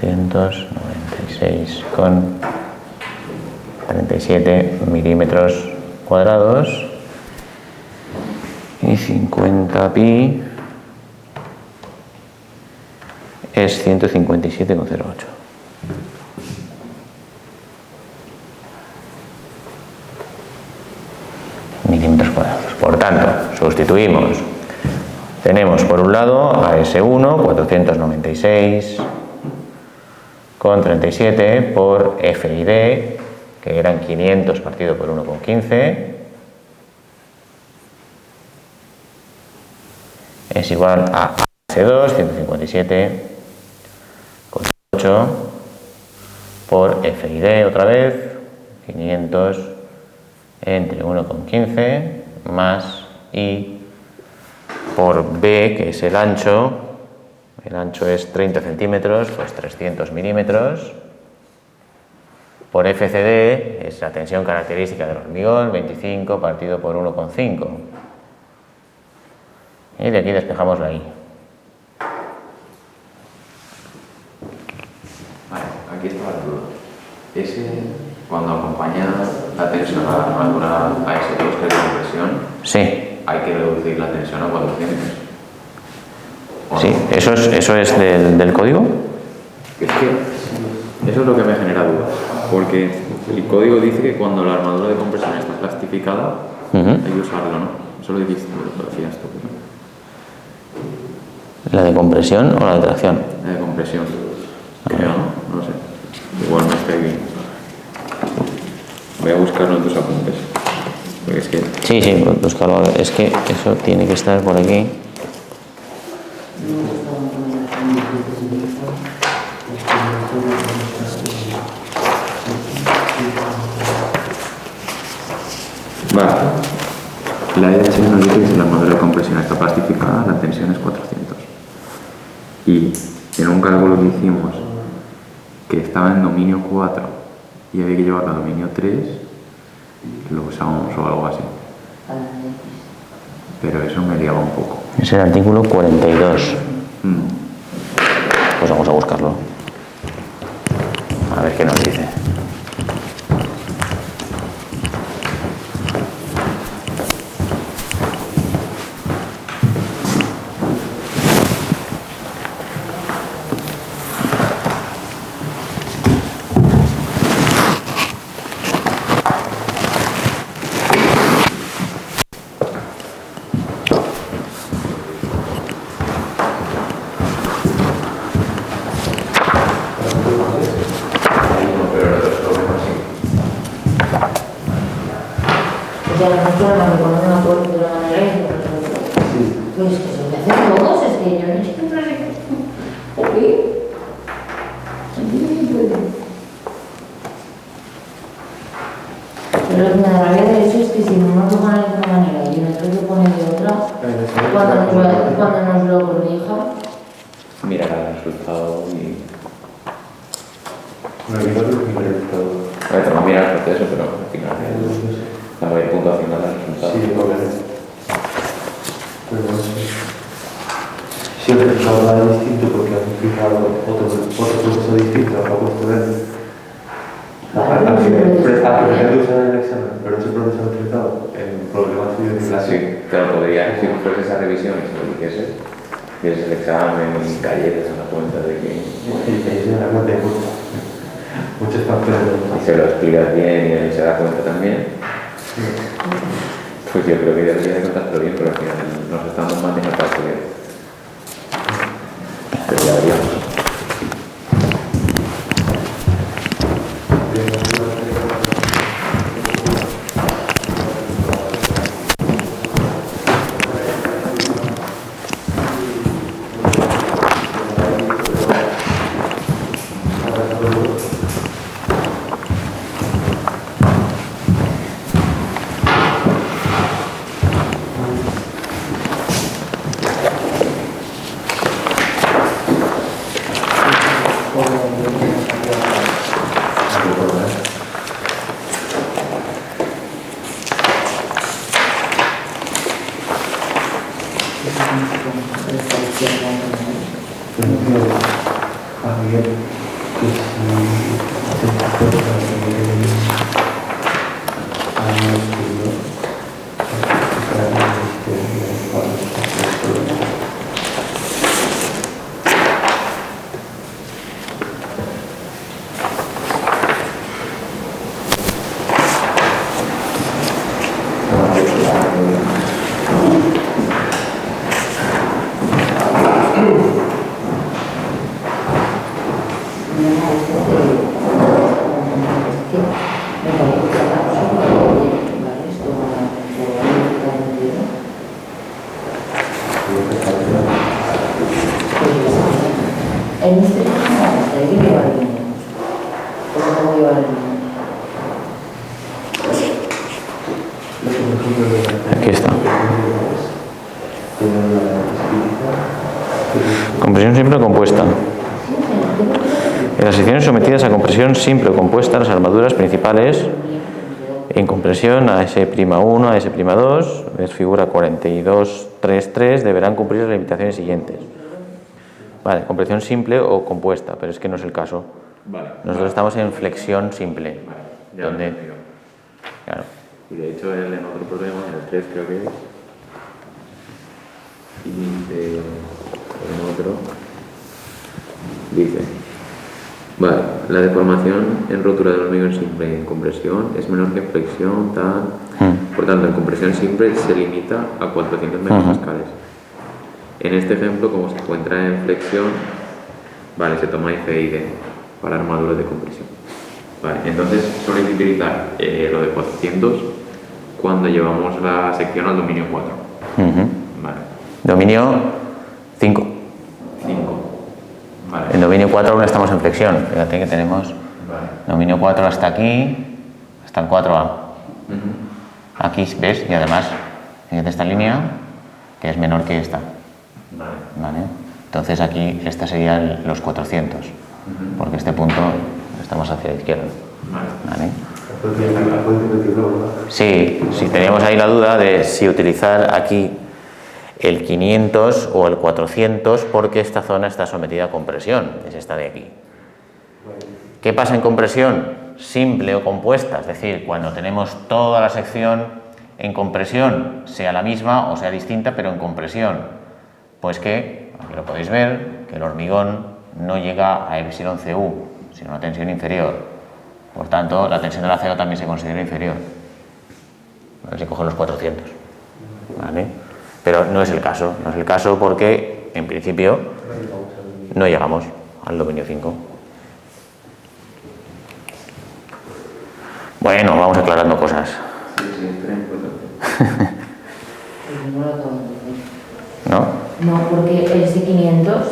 496,37 milímetros cuadrados. Y 50 pi es 157,08. Milímetros cuadrados. Por tanto, sustituimos. Tenemos por un lado AS1, 496,37 por FID, que eran 500 partido por 1,15, es igual a AS2, 157,8 por FID otra vez, 500 entre 1,15 más I por B, que es el ancho es 30 centímetros, pues 300 milímetros, por FCD, es la tensión característica del hormigón, 25 partido por 1,5. Y de aquí despejamos la I. Vale, aquí está la duda. Ese, cuando acompaña la tensión a la armadura AS2, que es la compresión, Sí. hay que reducir la tensión a 400. Sí, eso es del código. Es que eso es lo que me genera dudas, porque el código dice que cuando la armadura de compresión está plastificada, hay que usarlo, ¿no? Eso lo decías tú, ¿no? ¿La de compresión o la de tracción? La de compresión. Creo, ¿no? No sé. Igual no estoy bien. Voy a buscarlo en tus apuntes. Porque es que... Sí, buscarlo. Es que eso tiene que estar por aquí. Vale. La EH nos dice que si la armadura de compresión está plastificada, la tensión es 400. Y en un cálculo que hicimos, que estaba en dominio 4 y había que llevarlo a dominio 3, lo usábamos o algo así. Pero eso me liaba un poco. Es el artículo 42. Pues vamos a buscarlo. A ver qué nos dice. Ya no me acuerdo de la manera de pero es que se me hacen todos, es que yo no sé qué frase. ¿Ok? Pero lo que me da rabia de eso es que si no nos lo ponen de una manera y en otro lo ponen de otra, cuando nos lo corrija. Mirar el resultado y... No he visto el resultado. A ver, tengo que mirar el proceso, pero al final... La puntuación del resultado. Sí, obviamente. Sí, Si el resultado va a ser distinto porque has aplicado otro proceso distinto, lo ha puesto él. Al final de usar el examen, pero ese proceso aplicado, el problema tuyo de clase. Sí, claro, podría, si fuese esa revisión y se lo dijese, tienes el examen y cayeres a la cuenta de que... Y se da cuenta de muchos factores. Y se lo explicas bien y él se da cuenta también. Pues yo creo que debería de contarlo bien, pero al final nos estamos mal de no estudiar. Pero ya veríamos. Aquí está. Compresión simple o compuesta. En las secciones sometidas a compresión simple o compuesta, las armaduras principales en compresión a S'1, a S'2, es figura 42.3.3, deberán cumplir las limitaciones siguientes. Vale, compresión simple o compuesta, pero es que no es el caso. Vale. Nosotros estamos en flexión simple. Vale, ya Donde, lo entiendo. claro. Y de hecho él en otro problema, en el 3 creo que es, y dice, en otro, dice, vale, la deformación en rotura del hormigón simple en compresión es menor que en flexión, tal, por tanto en compresión simple se limita a 400 megapascales. En este ejemplo, como se encuentra en flexión, vale, se toma IFID para armaduras de compresión. Vale, entonces suele utilizar lo de 400 cuando llevamos la sección al dominio 4. Vale. Dominio 5. 5. Vale. En dominio 4 aún estamos en flexión. Fíjate que tenemos Vale. dominio 4 hasta aquí, hasta el 4A. Aquí, ¿ves? Y además, fíjate esta línea, que es menor que esta. Vale. ¿Vale? Entonces aquí, esta sería los 400, porque este punto estamos hacia la izquierda. ¿Vale? Sí, si teníamos ahí la duda de si utilizar aquí el 500 o el 400 porque esta zona está sometida a compresión, es esta de aquí. ¿Qué pasa en compresión? Simple o compuesta, es decir, cuando tenemos toda la sección en compresión, sea la misma o sea distinta, pero en compresión, pues que, aquí lo podéis ver, que el hormigón no llega a εCu, sino a una tensión inferior. Por tanto, la tensión del acero también se considera inferior. ¿Vale? Se cogen los 400. ¿Vale? Pero no es el caso. No es el caso porque, en principio, no llegamos al dominio 5. Bueno, vamos aclarando cosas. Sí, es importante. No lo acabo de entender. ¿No? No, porque el S500,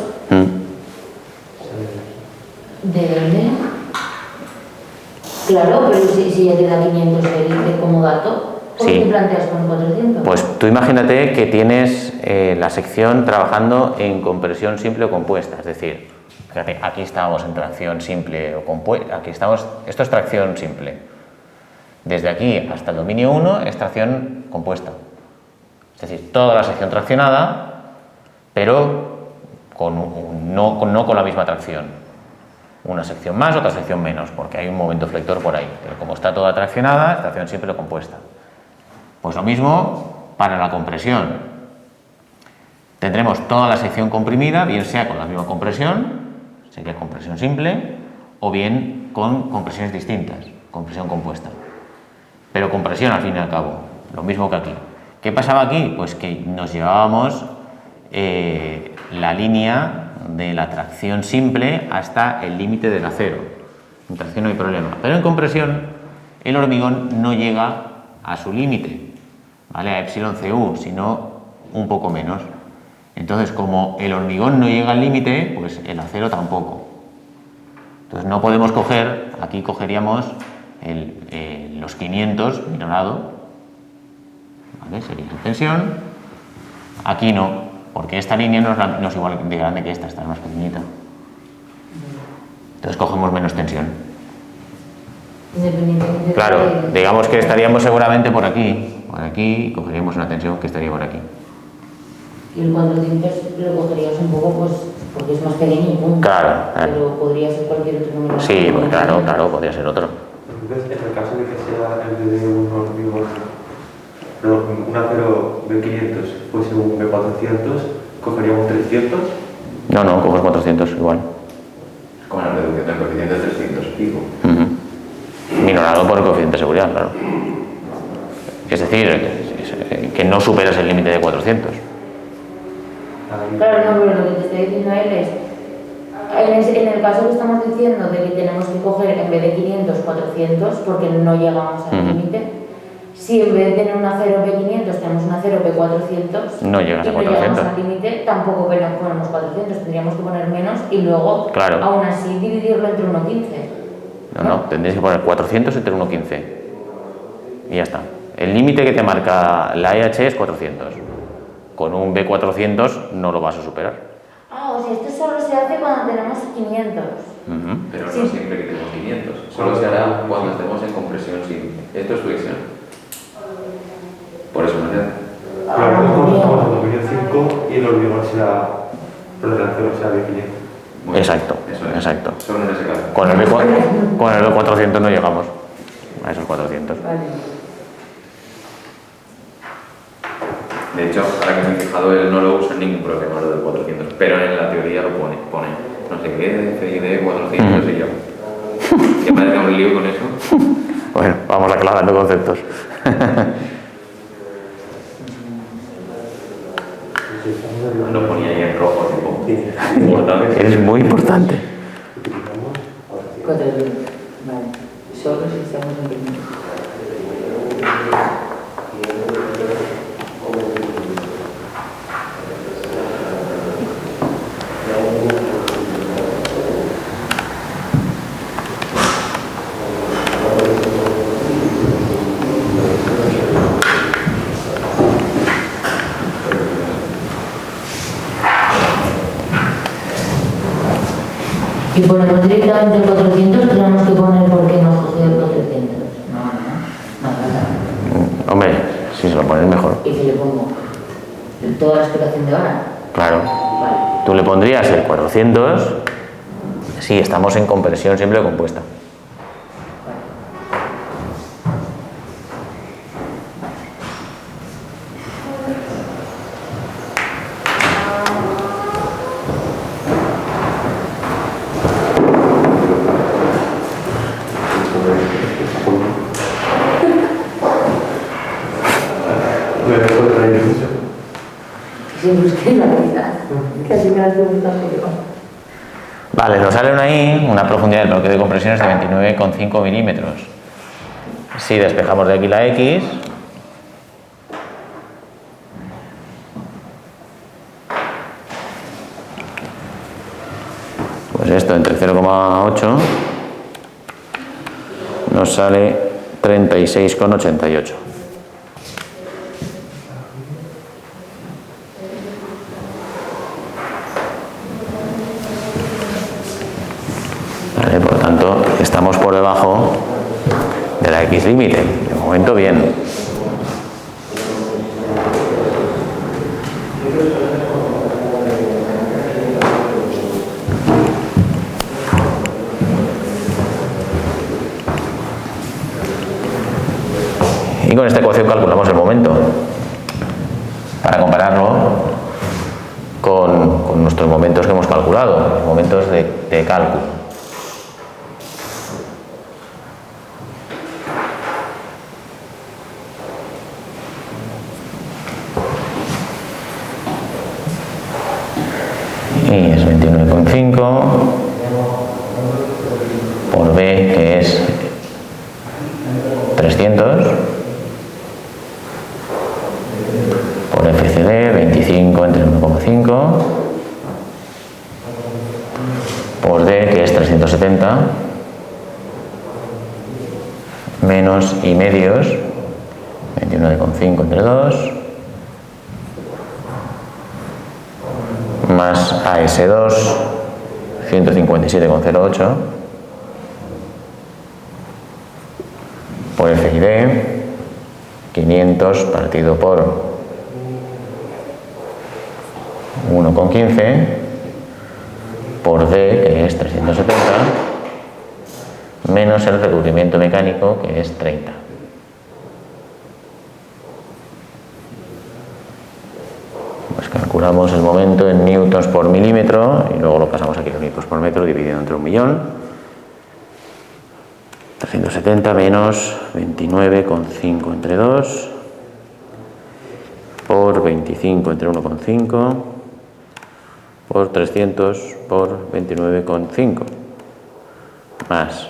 ¿de dónde? Claro, pero si ya te da 500 como dato, ¿por qué Sí. te planteas con 400? Pues tú imagínate que tienes la sección trabajando en compresión simple o compuesta, es decir, fíjate, aquí estamos en tracción simple o compuesta, aquí estamos, esto es tracción simple. Desde aquí hasta el dominio 1 es tracción compuesta. Es decir, toda la sección traccionada, pero no con la misma tracción. Una sección más, otra sección menos, porque hay un momento flector por ahí. Pero como está toda traccionada, tracción siempre compuesta. Pues lo mismo para la compresión. Tendremos toda la sección comprimida, bien sea con la misma compresión, sería compresión simple, o bien con compresiones distintas, compresión compuesta. Pero compresión al fin y al cabo, lo mismo que aquí. ¿Qué pasaba aquí? Pues que nos llevábamos la línea de la tracción simple hasta el límite del acero. En tracción no hay problema, pero en compresión el hormigón no llega a su límite, ¿vale? A epsilon CU, sino un poco menos. Entonces, como el hormigón no llega al límite, pues el acero tampoco. Entonces no podemos coger, aquí cogeríamos los 500 minorado, ¿vale? Sería en tensión. Aquí no, porque esta línea no es igual de grande que esta es más pequeñita. Entonces cogemos menos tensión. Independientemente. Claro, digamos que estaríamos seguramente por aquí, y cogeríamos una tensión que estaría por aquí. Y el 400 lo cogerías un poco, pues, porque es más pequeño y punto. Claro. Pero podría ser cualquier otro número. Sí, pues claro, podría ser otro. Entonces, en el caso de que sea el de un hormigón, un acero B500 fuese un B400, ¿cogeríamos 300? No, coges 400 igual. Con la reducción del coeficiente de 300 pico. Minorado por el coeficiente de seguridad, claro. Es decir, que no superas el límite de 400. Claro, no, pero lo que te estoy diciendo a él es, en el caso que estamos diciendo de que tenemos que coger en vez de 500, 400, porque no llegamos al límite, si en vez de tener un acero P500 tenemos un acero P400, no llegas a 400. Y no llegamos al límite, tampoco ponemos 400, tendríamos que poner menos y luego, claro, aún así, dividirlo entre 1,15. No, tendrías que poner 400 entre 1,15. Y ya está. El límite que te marca la EH es 400. Con un B400 no lo vas a superar. Ah, o sea, esto solo se hace cuando tenemos 500. Pero no siempre que tenemos 500. Solo se hará cuando estemos en compresión simple. Esto es flexión. Por eso no se hace. Claro, estamos en 2005 y el hormigón será, pero el acero será B500. Exacto, eso es. exacto. Solo en ese caso. Con el B400 no llegamos a esos 400. Vale. De hecho, ahora que me he fijado, él no lo usa en ningún problema lo del 400, pero en la teoría lo pone no sé qué, FID 400 y yo. ¿Qué parece un lío con eso? Bueno, vamos aclarando conceptos. Lo ponía ahí en rojo, tipo. Importante. Eres muy importante. 400. Vale. Solo si estamos en 500. Y ponemos directamente el 400, tenemos que poner por qué no coger el 400. No. Hombre, si se lo pones mejor. ¿Y qué le pongo? ¿Toda la explicación de ahora? Claro. Vale. Tú le pondrías el 400 si estamos en compresión simple o compuesta. Vale, nos sale ahí una profundidad del bloque de compresiones de 29,5 milímetros. Si despejamos de aquí la X, pues esto entre 0,8 nos sale 36,88. Por lo tanto, estamos por debajo de la X límite. De momento, bien. Y con esta ecuación calculamos el momento para compararlo con nuestros momentos que hemos calculado, los momentos de cálculo. Y es 29,5 por B, que es 300, por FCD 25 entre 1,5, por D, que es 370, menos I medios 29,5 entre 2, más AS2 157,08 por FID 500 partido por 1,15 por D, que es 370, menos el recubrimiento mecánico, que es 30. Pues calculamos el momento en newtons por milímetro y luego lo pasamos a kilonewtons por metro dividido entre 1.000.000. 370 menos 29,5 entre 2 por 25 entre 1,5 por 300 por 29,5 más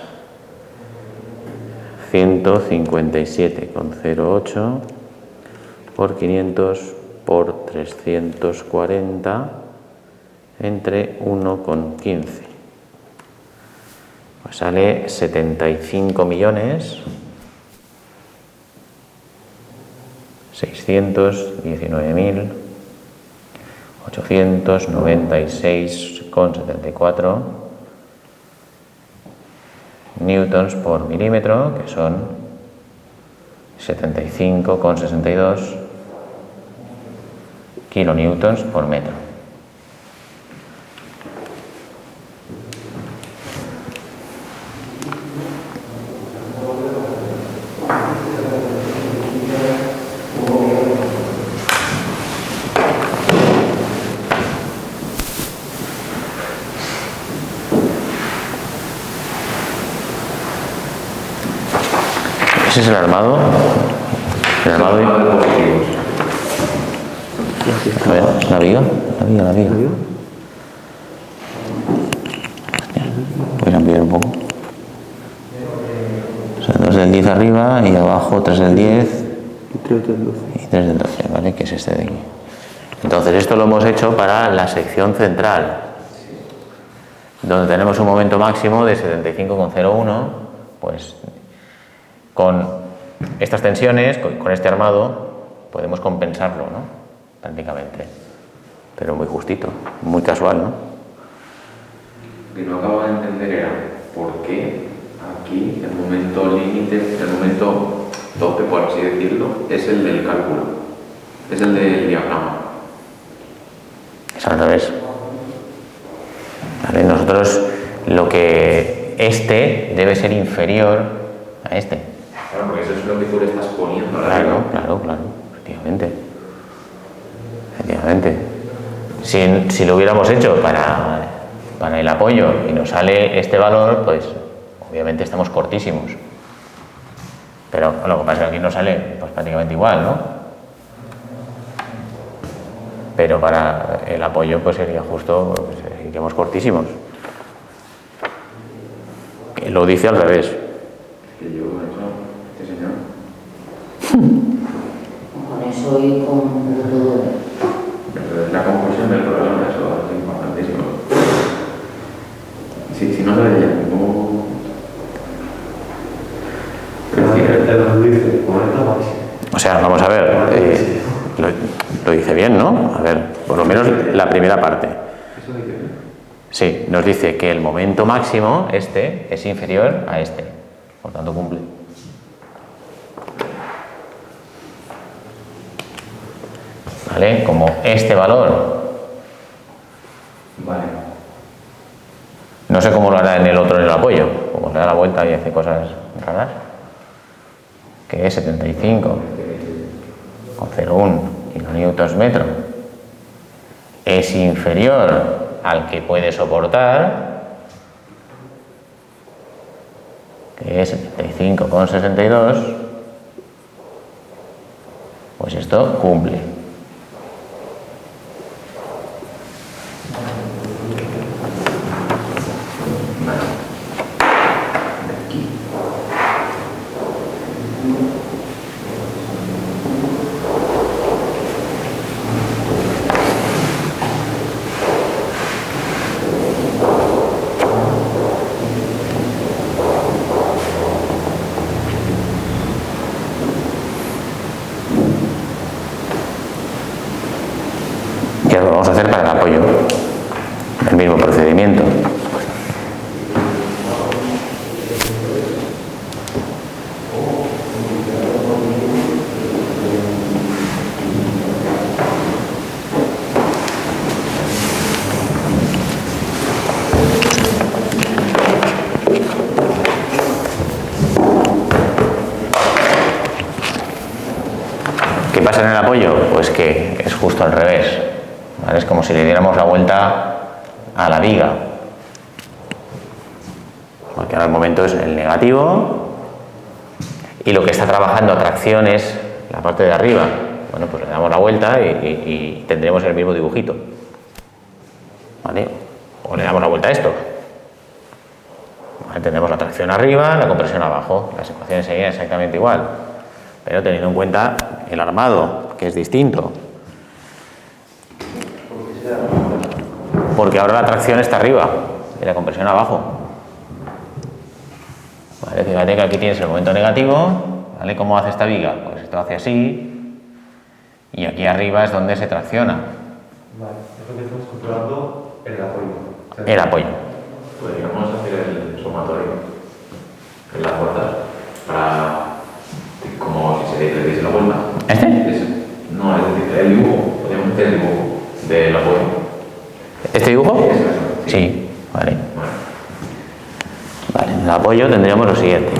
157,08 por 500 por 340 entre 1,15. Pues sale 75.619.896,74 newtons por milímetro, que son 75,62 kilonewtons por metro. Ese es el armado. El armado de positivos. A ver, naviga. Puedes ampliar un poco. O sea, 2 del 10 arriba y abajo 3 del 10 Y 3 del 12. y 3 del 12, ¿vale? Que es este de aquí. Entonces esto lo hemos hecho para la sección central, donde tenemos un momento máximo de 75,01, pues con estas tensiones, con este armado, podemos compensarlo, ¿no? Prácticamente. Pero muy justito, muy casual, ¿no? Lo que no acabo de entender era por qué aquí el momento límite, el momento tope, por así decirlo, es el del cálculo, es el del diagrama. Es al revés. ¿Vale? Nosotros lo que este debe ser inferior a este. Claro, porque eso es lo que tú le estás poniendo a la Claro, efectivamente. Si lo hubiéramos hecho para el apoyo y nos sale este valor, pues obviamente estamos cortísimos. Pero lo que pasa es que aquí nos sale pues prácticamente igual, ¿no? Pero para el apoyo pues sería justo, pues, iríamos cortísimos. Lo dice al revés. Que yo, este señor. Con eso y con todo. Pero es la conclusión del problema, eso es importantísimo. Si no lo veía, ¿cómo? O sea, vamos a ver, lo dice bien, ¿no? A ver, por lo menos la primera parte. ¿Eso dice bien? Sí, nos dice que el momento máximo, este, es inferior a este. Por tanto, cumple. ¿Vale? Como este valor. Vale. No sé cómo lo hará en el otro en el apoyo. Como le da la vuelta y hace cosas raras. que es 75,01 kilonewtons metro, es inferior al que puede soportar, que es 75,62, pues esto cumple. ¿Qué vamos a hacer para el apoyo? El mismo procedimiento. ¿Qué pasa en el apoyo? Pues que es justo al revés. ¿Vale? Es como si le diéramos la vuelta a la viga, porque ahora el momento es el negativo y lo que está trabajando a tracción es la parte de arriba. Bueno, pues le damos la vuelta y tendremos el mismo dibujito, ¿vale? O le damos la vuelta a esto, ¿vale? Tendremos la tracción arriba, la compresión abajo, las ecuaciones serían exactamente igual, pero teniendo en cuenta el armado, que es distinto. Porque ahora la tracción está arriba y la compresión abajo. Vale, fíjate que aquí tienes el momento negativo, ¿vale? ¿Cómo hace esta viga? Pues esto hace así y aquí arriba es donde se tracciona. Vale, es lo que estamos controlando el apoyo. El apoyo. Podríamos hacer el sumatorio en las fuerzas para, como si se le diese la vuelta. ¿Este? No, es decir, el dibujo. Podríamos hacer el dibujo del apoyo. ¿Este dibujo? Sí, vale. Vale, en el apoyo tendríamos lo siguiente.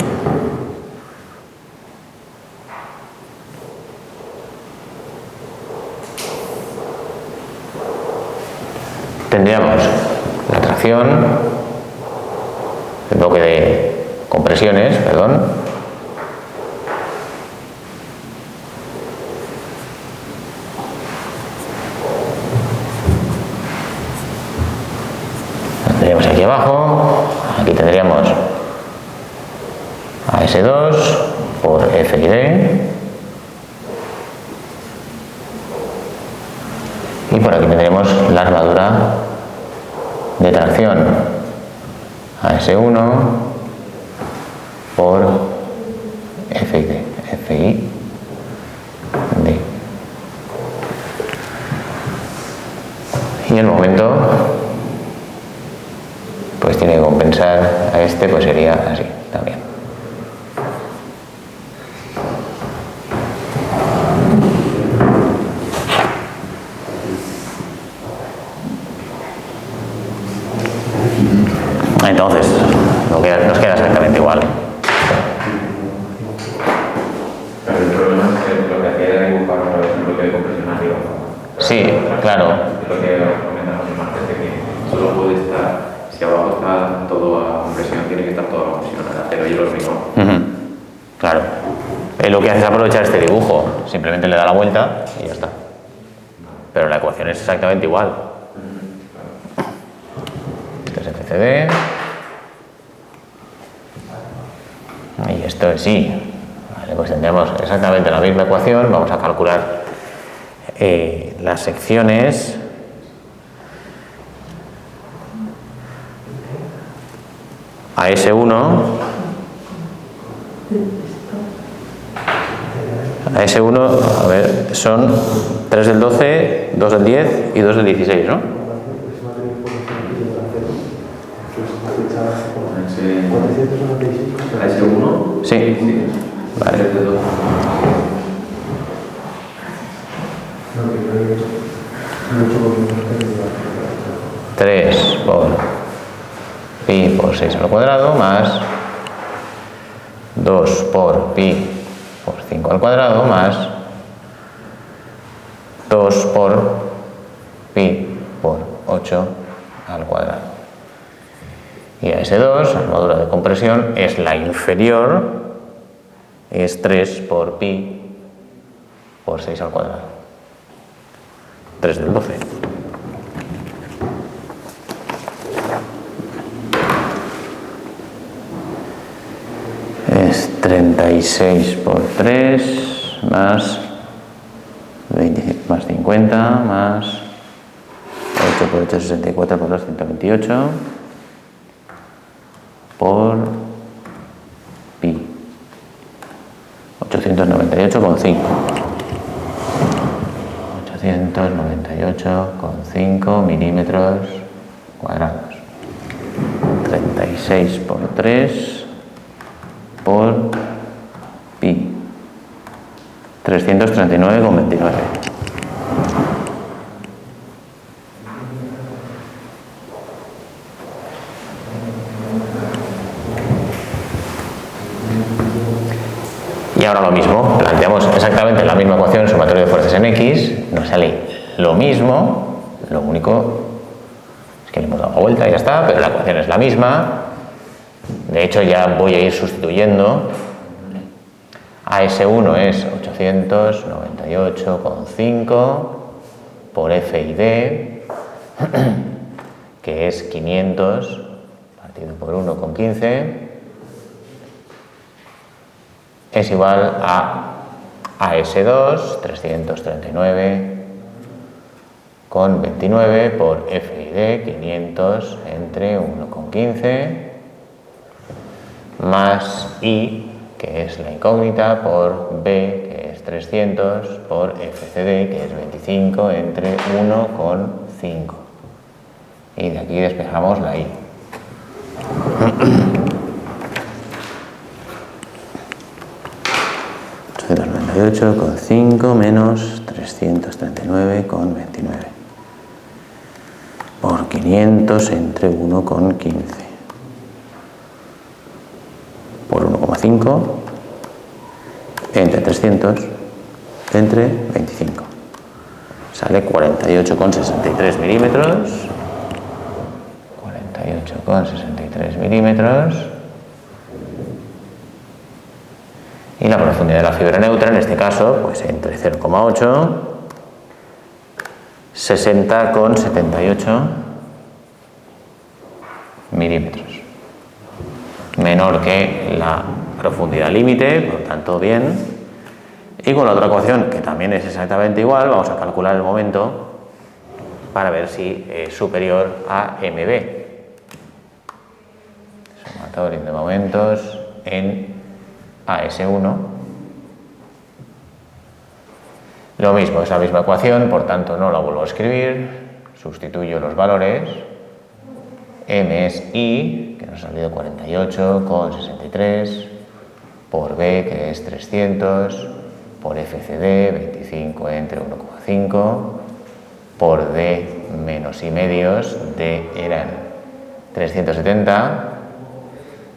Tendríamos la tracción, el bloque de compresiones, perdón. Tendríamos aquí abajo, aquí tendríamos AS2 por F y D. Y por aquí tendremos la armadura de tracción AS1 por F y D. F y D. Y el momento pues tiene que compensar a este, pues sería así también. Entonces, nos queda exactamente igual. Pero el problema es que lo que hacía era dibujar otra vez el bloque de compresión arriba. Sí, claro. Lo que comentamos en martes de que solo puede estar, si abajo está todo a compresión, tiene que estar toda la compresión a cero y el hormigón. Claro. Lo que hace es aprovechar este dibujo. Simplemente le da la vuelta y ya está. Pero la ecuación es exactamente igual. Esto es FCD. Y esto es I. Vale, pues tendremos exactamente la misma ecuación. Vamos a calcular las secciones. AS1, a ver, son 3 del 12, 2 del 10 y 2 del 16, ¿no? AS1. Sí. Vale. Tres por pi por 6 al cuadrado más 2 por pi por 5 al cuadrado más 2 por pi por 8 al cuadrado. Y a ese 2, la módulo de compresión, es la inferior, es 3 por pi por 6 al cuadrado. 3 del 12. Es 36 por 3 más 50 más 8 por 8, 64 por 2, 128 por pi. 898,5. 898,5 milímetros cuadrados. 36 por 3 por pi. 339,29. Y ahora lo mismo, planteamos exactamente la misma ecuación sumatoria de fuerzas en X, nos sale lo mismo, lo único es que le hemos dado la vuelta y ya está, pero la ecuación es la misma. De hecho, ya voy a ir sustituyendo. AS1 es 898,5 por F y D, que es 500 partido por 1,15, es igual a AS2, 339,29 por F y D, 500 entre 1,15, más I, que es la incógnita, por B, que es 300, por FCD, que es 25, entre 1,5. Y de aquí despejamos la I. ...898,5 menos 339,29... por 500 entre 1,15... por 1,5 entre 300 entre 25. Sale 48,63 milímetros. 48,63 milímetros. Y la profundidad de la fibra neutra, en este caso, pues entre 0,8, 60,78 milímetros. Menor que la profundidad límite, por lo tanto bien. Y con la otra ecuación, que también es exactamente igual, vamos a calcular el momento para ver si es superior a MB. Sumatorio de momentos en AS1. Lo mismo, es la misma ecuación, por tanto no la vuelvo a escribir, sustituyo los valores. M es I, que nos ha salido 48,63, por B, que es 300, por FCD, 25 entre 1,5, por D menos I medios, D eran 370,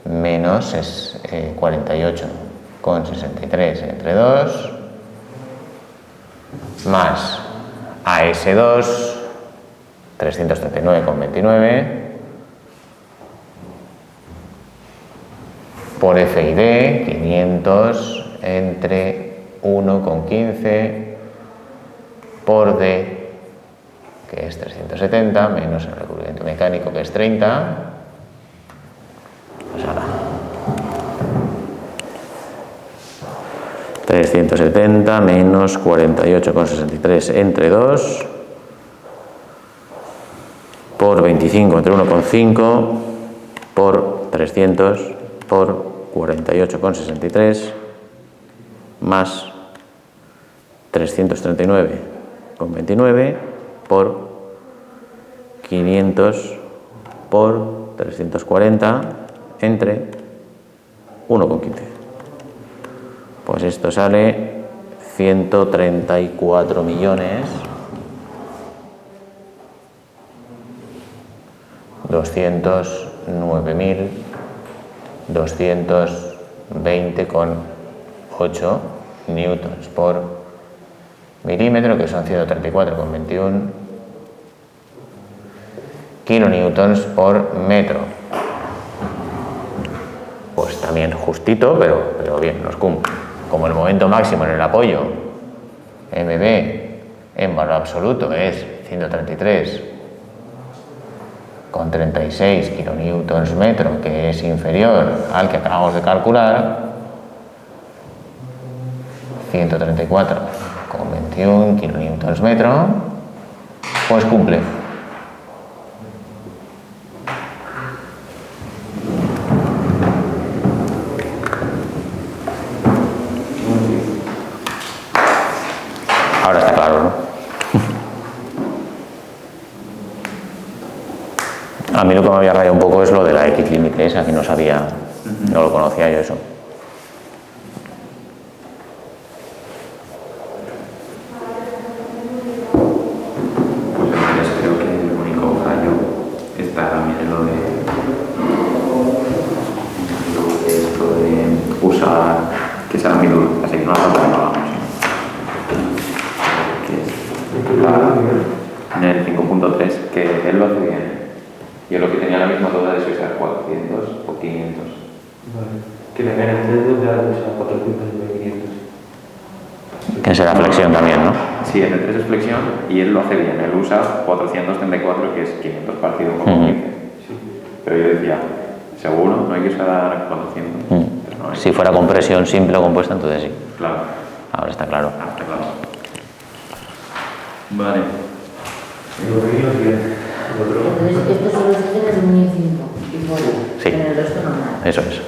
menos 48,63 entre 2, más AS2, 339,29, por F y D, 500 entre 1,15, por D, que es 370, menos el recubrimiento mecánico, que es 30, pues ahora 370 menos 48,63 entre 2, por 25 entre 1,5, por 300, por 48,63, más 339,29, por 500, por 340, entre 1,15. Pues esto sale 134 millones 209.220,8 8 newtons por milímetro, que son 134,21 kilonewtons por metro. Pues también justito, pero bien, nos cumple. Como el momento máximo en el apoyo, MB en valor absoluto es 133,36 kilonewtons metro, que es inferior al que acabamos de calcular, 134,21 kilonewtons metro, pues cumple. Ahora está claro, ¿no? A mí lo que me había rayado un poco es lo de la X límite esa, que no sabía, no lo conocía yo eso. Pues entonces creo que el único fallo está también en lo de esto de usar que sea muy duro, así que no hace falta que lo hagamos. En el 5.3, que él lo hace bien. Yo lo que tenía la misma duda es si usar 400 o 500. Vale. Que en el 3 ya usa 400 y 500. Que será flexión también, ¿no? Sí, en el 3 es flexión y él lo hace bien. Él usa 434, que es 500 partido por 15. Sí. Pero yo decía, seguro, no hay que usar 400. Pero no hay. Si fuera compresión simple o compuesta, entonces sí. Claro. Ahora está claro. Está claro. Vale. Entonces, esto solo se tiene en un 5 y fuera. Sí. En el resto no nada. Eso es.